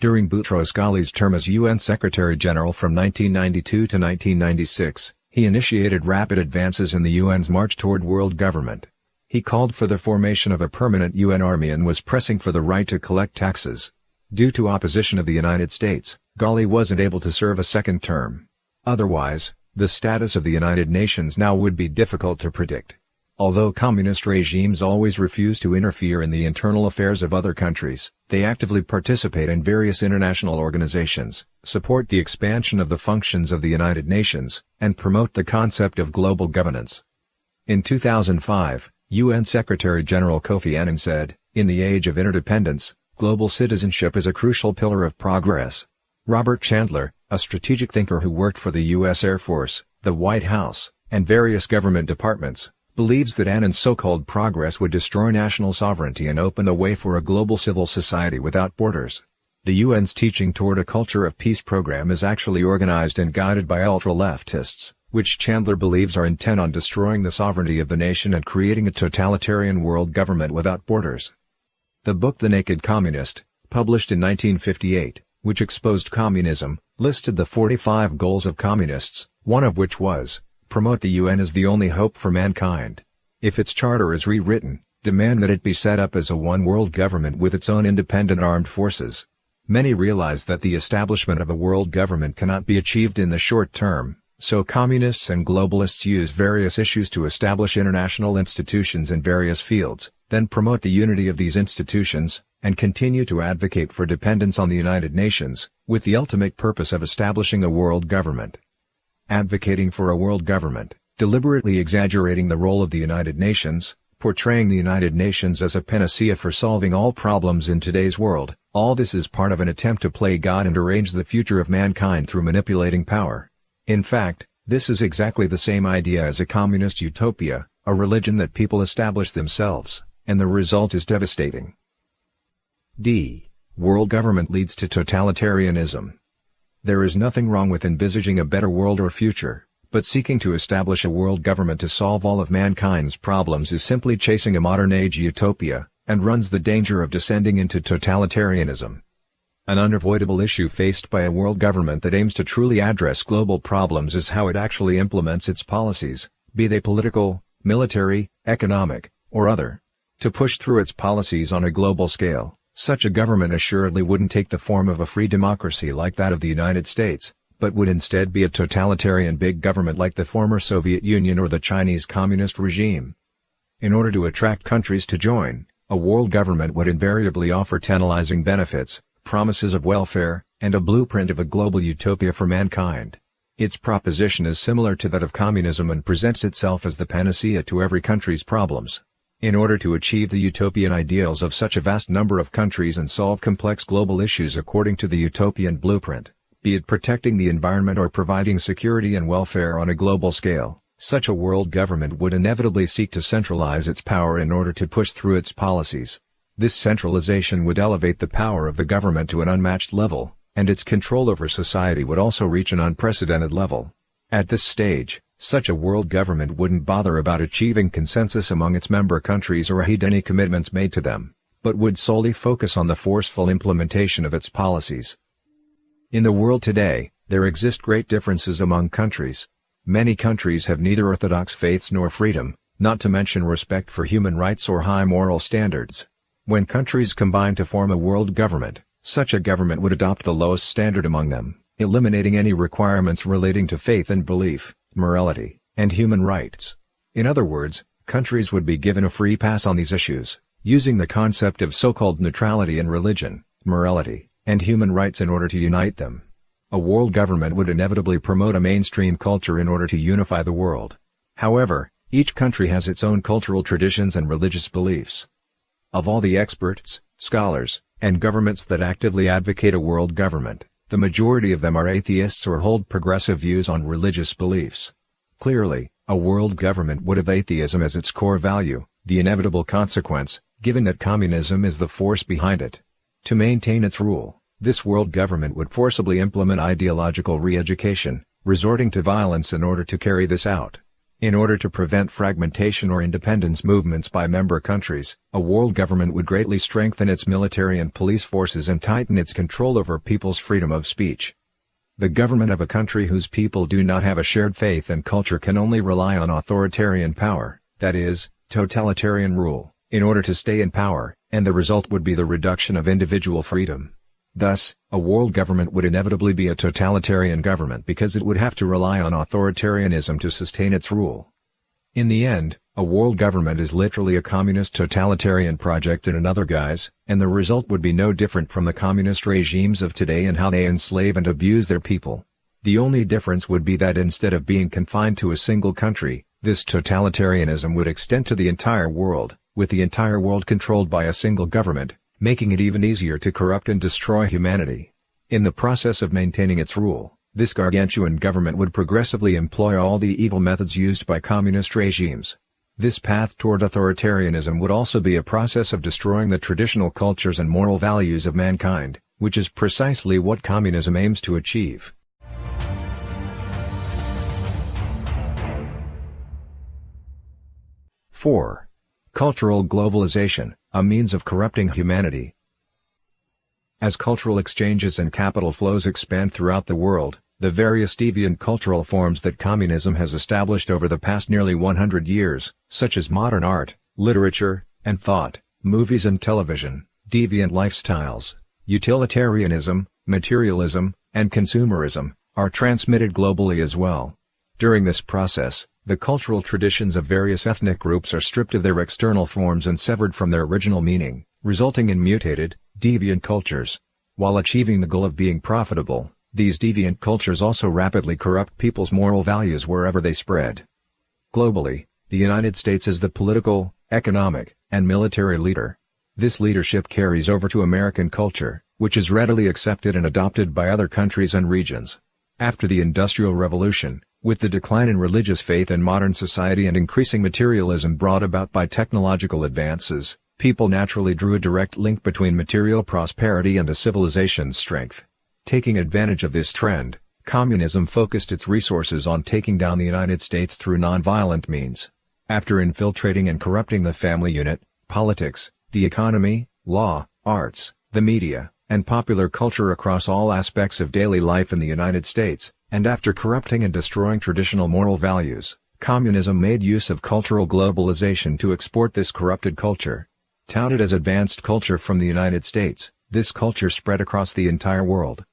During Boutros Ghali's term as UN Secretary-General from 1992 to 1996, he initiated rapid advances in the UN's march toward world government. He called for the formation of a permanent UN army and was pressing for the right to collect taxes. Due to opposition of the United States, Ghali wasn't able to serve a second term. Otherwise, the status of the United Nations now would be difficult to predict. Although communist regimes always refuse to interfere in the internal affairs of other countries, they actively participate in various international organizations, support the expansion of the functions of the United Nations, and promote the concept of global governance. In 2005, UN Secretary-General Kofi Annan said, "In the age of interdependence, global citizenship is a crucial pillar of progress." Robert Chandler, a strategic thinker who worked for the U.S. Air Force, the White House, and various government departments, believes that Annan's so-called progress would destroy national sovereignty and open the way for a global civil society without borders. The UN's Teaching Toward a Culture of Peace program is actually organized and guided by ultra-leftists, which Chandler believes are intent on destroying the sovereignty of the nation and creating a totalitarian world government without borders. The book The Naked Communist, published in 1958, which exposed communism, listed the 45 goals of communists, one of which was, promote the UN as the only hope for mankind. If its charter is rewritten, demand that it be set up as a one-world government with its own independent armed forces. Many realize that the establishment of a world government cannot be achieved in the short term, so communists and globalists use various issues to establish international institutions in various fields, then promote the unity of these institutions, and continue to advocate for dependence on the United Nations, with the ultimate purpose of establishing a world government. Advocating for a world government, deliberately exaggerating the role of the United Nations, portraying the United Nations as a panacea for solving all problems in today's world, all this is part of an attempt to play God and arrange the future of mankind through manipulating power. In fact, this is exactly the same idea as a communist utopia, a religion that people establish themselves, and the result is devastating. D. World government leads to totalitarianism. There is nothing wrong with envisaging a better world or future, but seeking to establish a world government to solve all of mankind's problems is simply chasing a modern-age utopia, and runs the danger of descending into totalitarianism. An unavoidable issue faced by a world government that aims to truly address global problems is how it actually implements its policies, be they political, military, economic, or other. To push through its policies on a global scale, such a government assuredly wouldn't take the form of a free democracy like that of the United States, but would instead be a totalitarian big government like the former Soviet Union or the Chinese Communist regime. In order to attract countries to join, a world government would invariably offer tantalizing benefits, promises of welfare, and a blueprint of a global utopia for mankind. Its proposition is similar to that of communism and presents itself as the panacea to every country's problems. In order to achieve the utopian ideals of such a vast number of countries and solve complex global issues according to the utopian blueprint, be it protecting the environment or providing security and welfare on a global scale, such a world government would inevitably seek to centralize its power in order to push through its policies. This centralization would elevate the power of the government to an unmatched level, and its control over society would also reach an unprecedented level. At this stage, such a world government wouldn't bother about achieving consensus among its member countries or heed any commitments made to them, but would solely focus on the forceful implementation of its policies. In the world today, there exist great differences among countries. Many countries have neither orthodox faiths nor freedom, not to mention respect for human rights or high moral standards. When countries combine to form a world government, such a government would adopt the lowest standard among them, eliminating any requirements relating to faith and belief, morality, and human rights. In other words, countries would be given a free pass on these issues, using the concept of so-called neutrality in religion, morality, and human rights in order to unite them. A world government would inevitably promote a mainstream culture in order to unify the world. However, each country has its own cultural traditions and religious beliefs. Of all the experts, scholars, and governments that actively advocate a world government, the majority of them are atheists or hold progressive views on religious beliefs. Clearly, a world government would have atheism as its core value, the inevitable consequence, given that communism is the force behind it. To maintain its rule, this world government would forcibly implement ideological re-education, resorting to violence in order to carry this out. In order to prevent fragmentation or independence movements by member countries, a world government would greatly strengthen its military and police forces and tighten its control over people's freedom of speech. The government of a country whose people do not have a shared faith and culture can only rely on authoritarian power, that is, totalitarian rule, in order to stay in power, and the result would be the reduction of individual freedom. Thus, a world government would inevitably be a totalitarian government because it would have to rely on authoritarianism to sustain its rule. In the end, a world government is literally a communist totalitarian project in another guise, and the result would be no different from the communist regimes of today in how they enslave and abuse their people. The only difference would be that instead of being confined to a single country, this totalitarianism would extend to the entire world, with the entire world controlled by a single government, making it even easier to corrupt and destroy humanity. In the process of maintaining its rule, this gargantuan government would progressively employ all the evil methods used by communist regimes. This path toward authoritarianism would also be a process of destroying the traditional cultures and moral values of mankind, which is precisely what communism aims to achieve. (4) Cultural globalization, a means of corrupting humanity. As cultural exchanges and capital flows expand throughout the world, the various deviant cultural forms that communism has established over the past nearly 100 years, such as modern art, literature, and thought, movies and television, deviant lifestyles, utilitarianism, materialism, and consumerism, are transmitted globally as well. During this process, the cultural traditions of various ethnic groups are stripped of their external forms and severed from their original meaning, resulting in mutated, deviant cultures. While achieving the goal of being profitable, these deviant cultures also rapidly corrupt people's moral values wherever they spread. Globally, the United States is the political, economic, and military leader. This leadership carries over to American culture, which is readily accepted and adopted by other countries and regions. After the Industrial Revolution, with the decline in religious faith in modern society and increasing materialism brought about by technological advances, people naturally drew a direct link between material prosperity and a civilization's strength. Taking advantage of this trend, communism focused its resources on taking down the United States through nonviolent means. After infiltrating and corrupting the family unit, politics, the economy, law, arts, the media, and popular culture across all aspects of daily life in the United States, and after corrupting and destroying traditional moral values, communism made use of cultural globalization to export this corrupted culture. Touted as advanced culture from the United States, this culture spread across the entire world.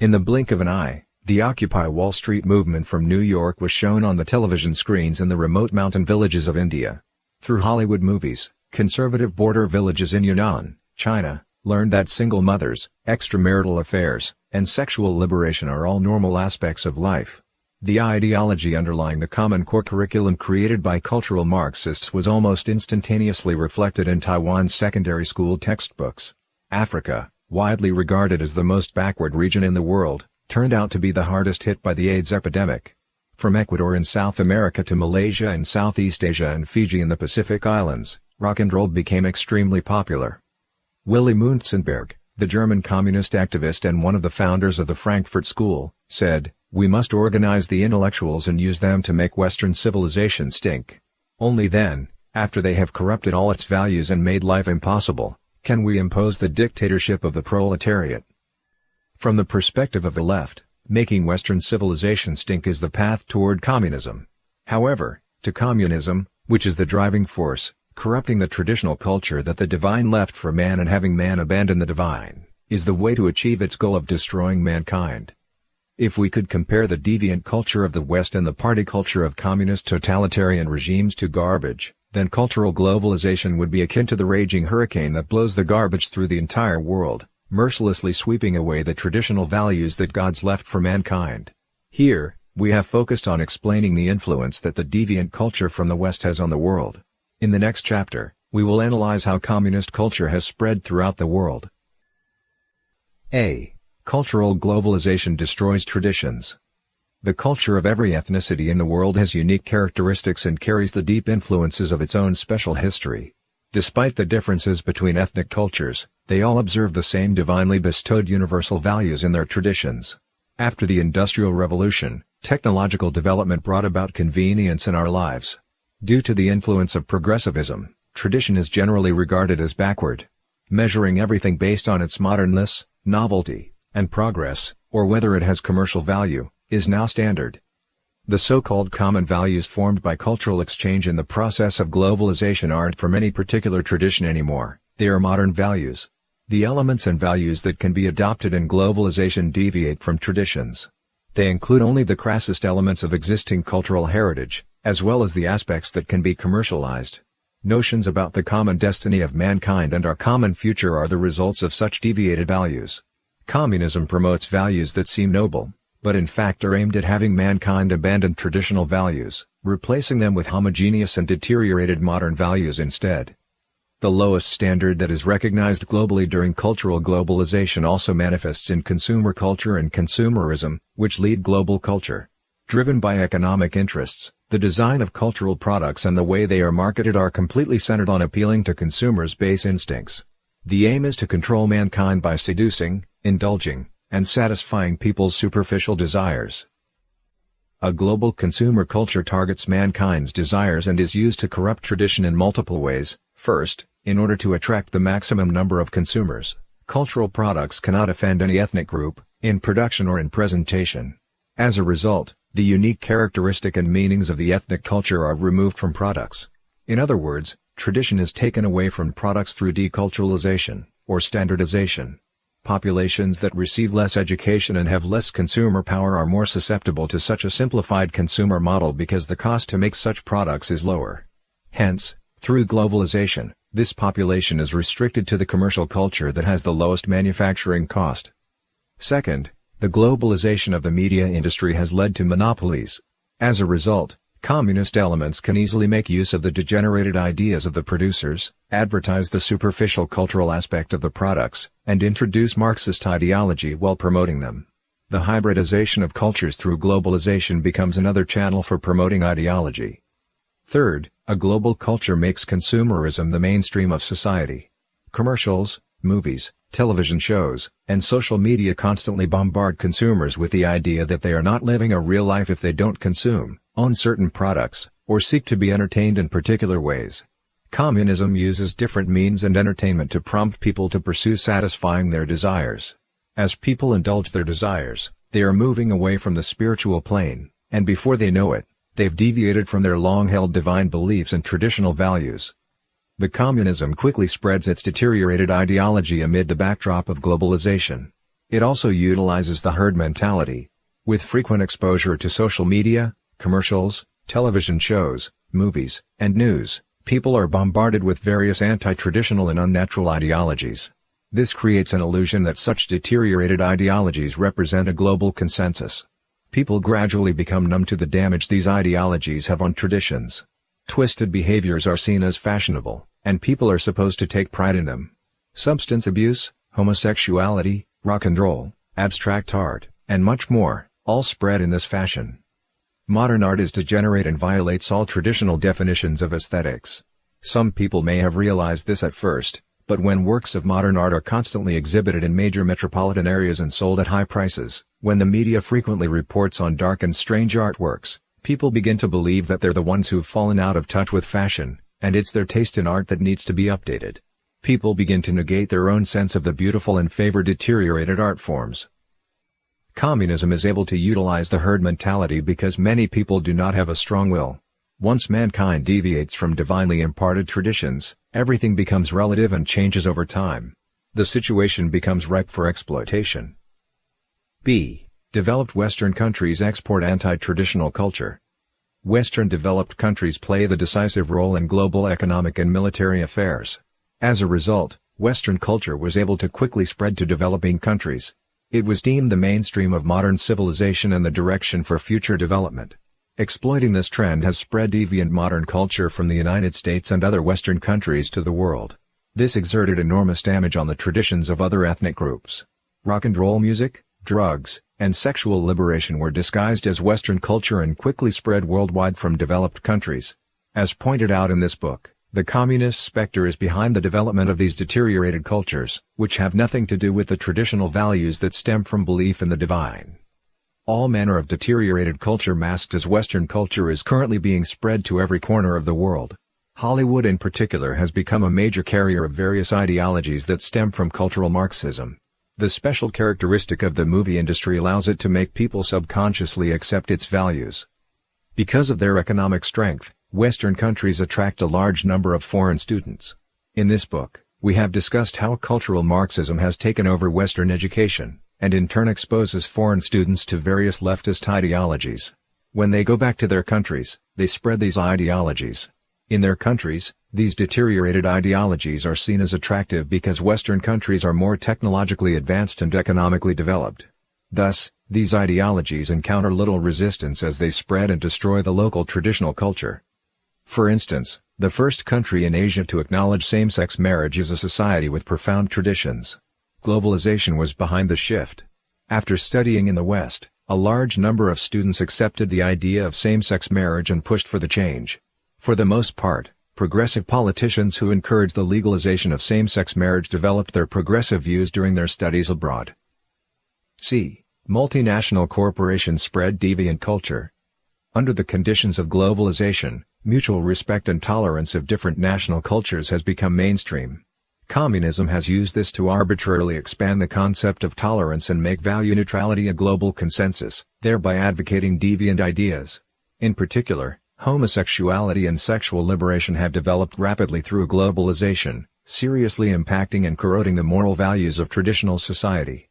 In the blink of an eye, the Occupy Wall Street movement from New York was shown on the television screens in the remote mountain villages of India. Through Hollywood movies, conservative border villages in Yunnan, China, learned that single mothers, extramarital affairs, and sexual liberation are all normal aspects of life. The ideology underlying the Common Core curriculum created by cultural Marxists was almost instantaneously reflected in Taiwan's secondary school textbooks. Africa, widely regarded as the most backward region in the world, turned out to be the hardest hit by the AIDS epidemic. From Ecuador in South America to Malaysia and Southeast Asia and Fiji in the Pacific Islands, rock and roll became extremely popular. Willy Munzenberg, the German communist activist and one of the founders of the Frankfurt School, said, "We must organize the intellectuals and use them to make Western civilization stink. Only then, after they have corrupted all its values and made life impossible, can we impose the dictatorship of the proletariat." From the perspective of the left, making Western civilization stink is the path toward communism. However, to communism, which is the driving force, corrupting the traditional culture that the divine left for man and having man abandon the divine, is the way to achieve its goal of destroying mankind. If we could compare the deviant culture of the West and the party culture of communist totalitarian regimes to garbage, then cultural globalization would be akin to the raging hurricane that blows the garbage through the entire world, mercilessly sweeping away the traditional values that God's left for mankind. Here, we have focused on explaining the influence that the deviant culture from the West has on the world. In the next chapter, we will analyze how communist culture has spread throughout the world. A. Cultural globalization destroys traditions. The culture of every ethnicity in the world has unique characteristics and carries the deep influences of its own special history. Despite the differences between ethnic cultures, they all observe the same divinely bestowed universal values in their traditions. After the Industrial Revolution, technological development brought about convenience in our lives. Due to the influence of progressivism, tradition is generally regarded as backward. Measuring everything based on its modernness, novelty, and progress, or whether it has commercial value, is now standard. The so-called common values formed by cultural exchange in the process of globalization aren't from any particular tradition anymore, they are modern values. The elements and values that can be adopted in globalization deviate from traditions. They include only the crassest elements of existing cultural heritage, as well as the aspects that can be commercialized. Notions about the common destiny of mankind and our common future are the results of such deviated values. Communism promotes values that seem noble, but in fact are aimed at having mankind abandon traditional values, replacing them with homogeneous and deteriorated modern values instead. The lowest standard that is recognized globally during cultural globalization also manifests in consumer culture and consumerism, which lead global culture. Driven by economic interests, the design of cultural products and the way they are marketed are completely centered on appealing to consumers' base instincts. The aim is to control mankind by seducing, indulging, and satisfying people's superficial desires. A global consumer culture targets mankind's desires and is used to corrupt tradition in multiple ways. First, in order to attract the maximum number of consumers, cultural products cannot offend any ethnic group, in production or in presentation. As a result, the unique characteristic and meanings of the ethnic culture are removed from products. In other words, tradition is taken away from products through deculturalization, or standardization. Populations that receive less education and have less consumer power are more susceptible to such a simplified consumer model because the cost to make such products is lower. Hence, through globalization, this population is restricted to the commercial culture that has the lowest manufacturing cost. Second, the globalization of the media industry has led to monopolies. As a result, communist elements can easily make use of the degenerated ideas of the producers, advertise the superficial cultural aspect of the products, and introduce Marxist ideology while promoting them. The hybridization of cultures through globalization becomes another channel for promoting ideology. Third, a global culture makes consumerism the mainstream of society. Commercials, movies, television shows, and social media constantly bombard consumers with the idea that they are not living a real life if they don't consume, own certain products, or seek to be entertained in particular ways. Communism uses different means and entertainment to prompt people to pursue satisfying their desires. As people indulge their desires, they are moving away from the spiritual plane, and before they know it, they've deviated from their long-held divine beliefs and traditional values. The communism quickly spreads its deteriorated ideology amid the backdrop of globalization. It also utilizes the herd mentality. With frequent exposure to social media, commercials, television shows, movies, and news, people are bombarded with various anti-traditional and unnatural ideologies. This creates an illusion that such deteriorated ideologies represent a global consensus. People gradually become numb to the damage these ideologies have on traditions. Twisted behaviors are seen as fashionable, and people are supposed to take pride in them. Substance abuse, homosexuality, rock and roll, abstract art, and much more, all spread in this fashion. Modern art is degenerate and violates all traditional definitions of aesthetics. Some people may have realized this at first, but when works of modern art are constantly exhibited in major metropolitan areas and sold at high prices, when the media frequently reports on dark and strange artworks, people begin to believe that they're the ones who've fallen out of touch with fashion, and it's their taste in art that needs to be updated. People begin to negate their own sense of the beautiful and favor deteriorated art forms. Communism is able to utilize the herd mentality because many people do not have a strong will. Once mankind deviates from divinely imparted traditions, everything becomes relative and changes over time. The situation becomes ripe for exploitation. B. Developed Western countries export anti-traditional culture. Western developed countries play the decisive role in global economic and military affairs. As a result, Western culture was able to quickly spread to developing countries. It was deemed the mainstream of modern civilization and the direction for future development. Exploiting this trend has spread deviant modern culture from the United States and other Western countries to the world. This exerted enormous damage on the traditions of other ethnic groups. Rock and roll music, drugs, and sexual liberation were disguised as Western culture and quickly spread worldwide from developed countries. As pointed out in this book, the communist specter is behind the development of these deteriorated cultures, which have nothing to do with the traditional values that stem from belief in the divine. All manner of deteriorated culture masked as Western culture is currently being spread to every corner of the world. Hollywood in particular has become a major carrier of various ideologies that stem from cultural Marxism. The special characteristic of the movie industry allows it to make people subconsciously accept its values. Because of their economic strength, Western countries attract a large number of foreign students. In this book, we have discussed how cultural Marxism has taken over Western education, and in turn exposes foreign students to various leftist ideologies. When they go back to their countries, they spread these ideologies. In their countries, these deteriorated ideologies are seen as attractive because Western countries are more technologically advanced and economically developed. Thus, these ideologies encounter little resistance as they spread and destroy the local traditional culture. For instance, the first country in Asia to acknowledge same-sex marriage is a society with profound traditions. Globalization was behind the shift. After studying in the West, a large number of students accepted the idea of same-sex marriage and pushed for the change. For the most part, progressive politicians who encouraged the legalization of same-sex marriage developed their progressive views during their studies abroad. C. Multinational corporations spread deviant culture. Under the conditions of globalization, mutual respect and tolerance of different national cultures has become mainstream. Communism has used this to arbitrarily expand the concept of tolerance and make value neutrality a global consensus, thereby advocating deviant ideas. In particular, homosexuality and sexual liberation have developed rapidly through globalization, seriously impacting and corroding the moral values of traditional society.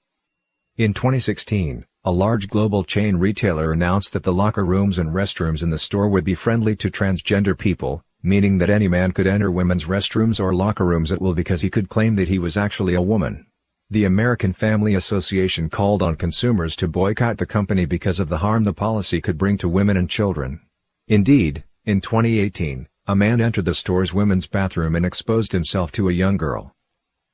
In 2016, a large global chain retailer announced that the locker rooms and restrooms in the store would be friendly to transgender people, meaning that any man could enter women's restrooms or locker rooms at will because he could claim that he was actually a woman. The American Family Association called on consumers to boycott the company because of the harm the policy could bring to women and children. Indeed, in 2018, a man entered the store's women's bathroom and exposed himself to a young girl.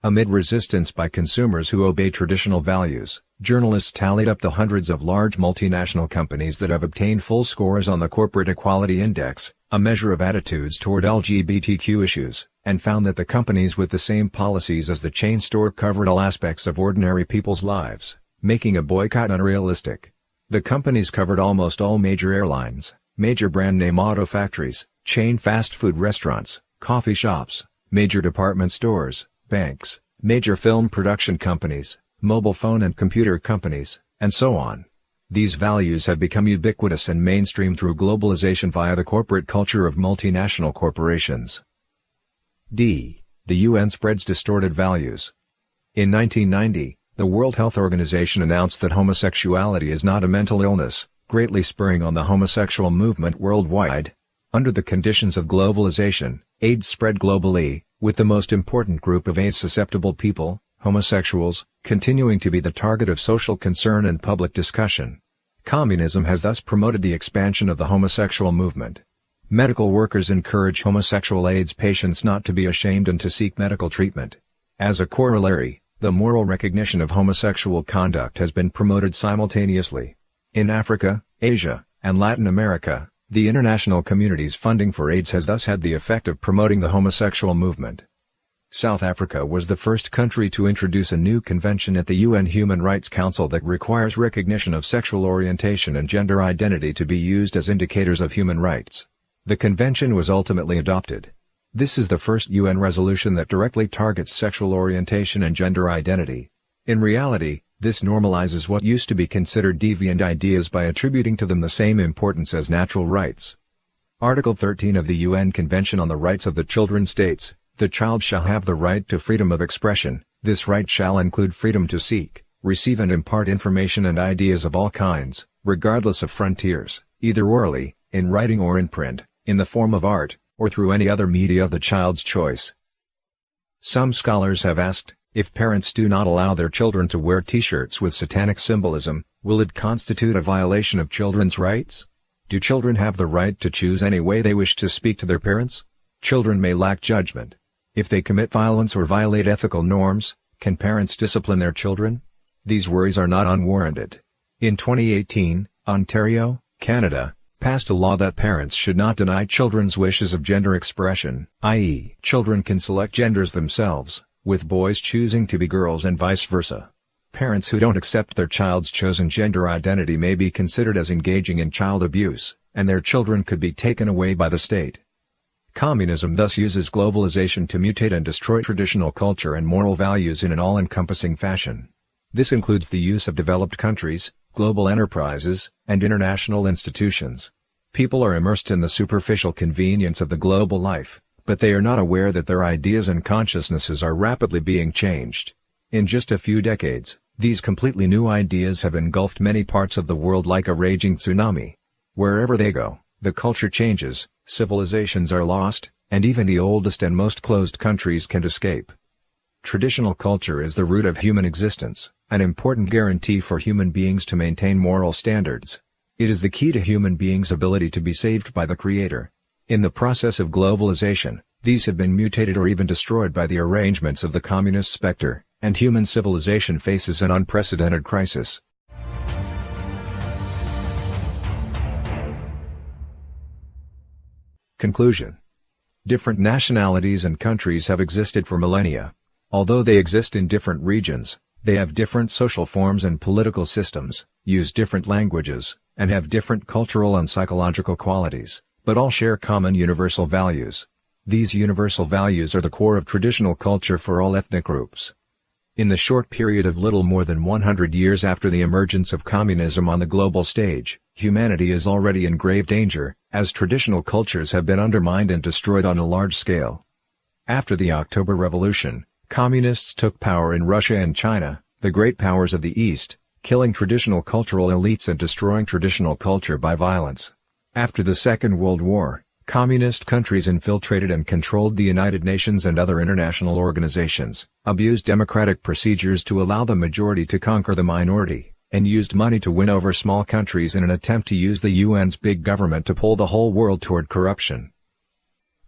Amid resistance by consumers who obey traditional values, journalists tallied up the hundreds of large multinational companies that have obtained full scores on the Corporate Equality Index, a measure of attitudes toward LGBTQ issues, and found that the companies with the same policies as the chain store covered all aspects of ordinary people's lives, making a boycott unrealistic. The companies covered almost all major airlines, major brand-name auto factories, chain fast food restaurants, coffee shops, major department stores, banks, major film production companies, mobile phone and computer companies, and so on. These values have become ubiquitous and mainstream through globalization via the corporate culture of multinational corporations. D. The UN spreads distorted values. In 1990, the World Health Organization announced that homosexuality is not a mental illness, greatly spurring on the homosexual movement worldwide. Under the conditions of globalization, AIDS spread globally, with the most important group of AIDS-susceptible people, homosexuals, continuing to be the target of social concern and public discussion. Communism has thus promoted the expansion of the homosexual movement. Medical workers encourage homosexual AIDS patients not to be ashamed and to seek medical treatment. As a corollary, the moral recognition of homosexual conduct has been promoted simultaneously. In Africa, Asia, and Latin America, the international community's funding for AIDS has thus had the effect of promoting the homosexual movement. South Africa was the first country to introduce a new convention at the UN Human Rights Council that requires recognition of sexual orientation and gender identity to be used as indicators of human rights. The convention was ultimately adopted. This is the first UN resolution that directly targets sexual orientation and gender identity. In reality, this normalizes what used to be considered deviant ideas by attributing to them the same importance as natural rights. Article 13 of the UN Convention on the Rights of the Children states, "The child shall have the right to freedom of expression. This right shall include freedom to seek, receive and impart information and ideas of all kinds, regardless of frontiers, either orally, in writing or in print, in the form of art, or through any other media of the child's choice." Some scholars have asked, if parents do not allow their children to wear t-shirts with satanic symbolism, will it constitute a violation of children's rights? Do children have the right to choose any way they wish to speak to their parents? Children may lack judgment. If they commit violence or violate ethical norms, can parents discipline their children? These worries are not unwarranted. In 2018, Ontario, Canada, passed a law that parents should not deny children's wishes of gender expression, i.e., children can select genders themselves, with boys choosing to be girls and vice versa. Parents who don't accept their child's chosen gender identity may be considered as engaging in child abuse, and their children could be taken away by the state. Communism thus uses globalization to mutate and destroy traditional culture and moral values in an all-encompassing fashion. This includes the use of developed countries, global enterprises, and international institutions. People are immersed in the superficial convenience of the global life, but they are not aware that their ideas and consciousnesses are rapidly being changed. In just a few decades, these completely new ideas have engulfed many parts of the world like a raging tsunami. Wherever they go, the culture changes, civilizations are lost, and even the oldest and most closed countries can't escape. Traditional culture is the root of human existence, an important guarantee for human beings to maintain moral standards. It is the key to human beings' ability to be saved by the Creator. In the process of globalization, these have been mutated or even destroyed by the arrangements of the communist specter, and human civilization faces an unprecedented crisis. Conclusion. Different nationalities and countries have existed for millennia. Although they exist in different regions, they have different social forms and political systems, use different languages, and have different cultural and psychological qualities, but all share common universal values. These universal values are the core of traditional culture for all ethnic groups. In the short period of little more than 100 years after the emergence of communism on the global stage, humanity is already in grave danger, as traditional cultures have been undermined and destroyed on a large scale. After the October Revolution, communists took power in Russia and China, the great powers of the East, killing traditional cultural elites and destroying traditional culture by violence. After the Second World War, communist countries infiltrated and controlled the United Nations and other international organizations, abused democratic procedures to allow the majority to conquer the minority, and used money to win over small countries in an attempt to use the UN's big government to pull the whole world toward corruption.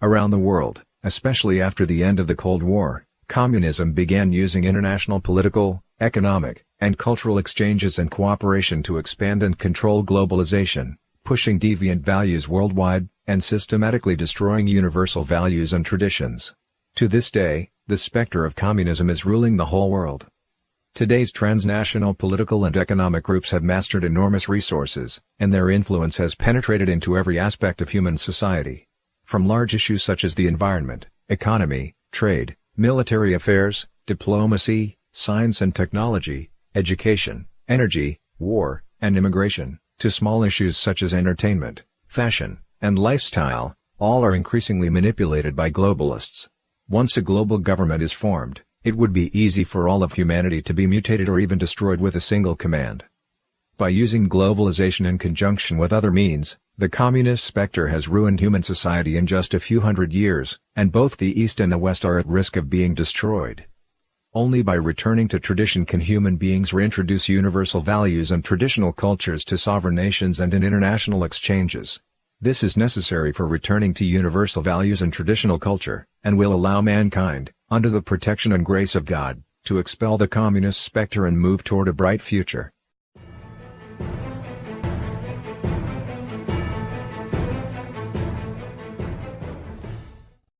Around the world, especially after the end of the Cold War, communism began using international political, economic, and cultural exchanges and cooperation to expand and control globalization, pushing deviant values worldwide, and systematically destroying universal values and traditions. To this day, the specter of communism is ruling the whole world. Today's transnational political and economic groups have mastered enormous resources, and their influence has penetrated into every aspect of human society. From large issues such as the environment, economy, trade, military affairs, diplomacy, science and technology, education, energy, war, and immigration, to small issues such as entertainment, fashion, and lifestyle, all are increasingly manipulated by globalists. Once a global government is formed, it would be easy for all of humanity to be mutated or even destroyed with a single command. By using globalization in conjunction with other means, the communist specter has ruined human society in just a few hundred years, and both the East and the West are at risk of being destroyed. Only by returning to tradition can human beings reintroduce universal values and traditional cultures to sovereign nations and in international exchanges. This is necessary for returning to universal values and traditional culture, and will allow mankind, under the protection and grace of God, to expel the communist specter and move toward a bright future.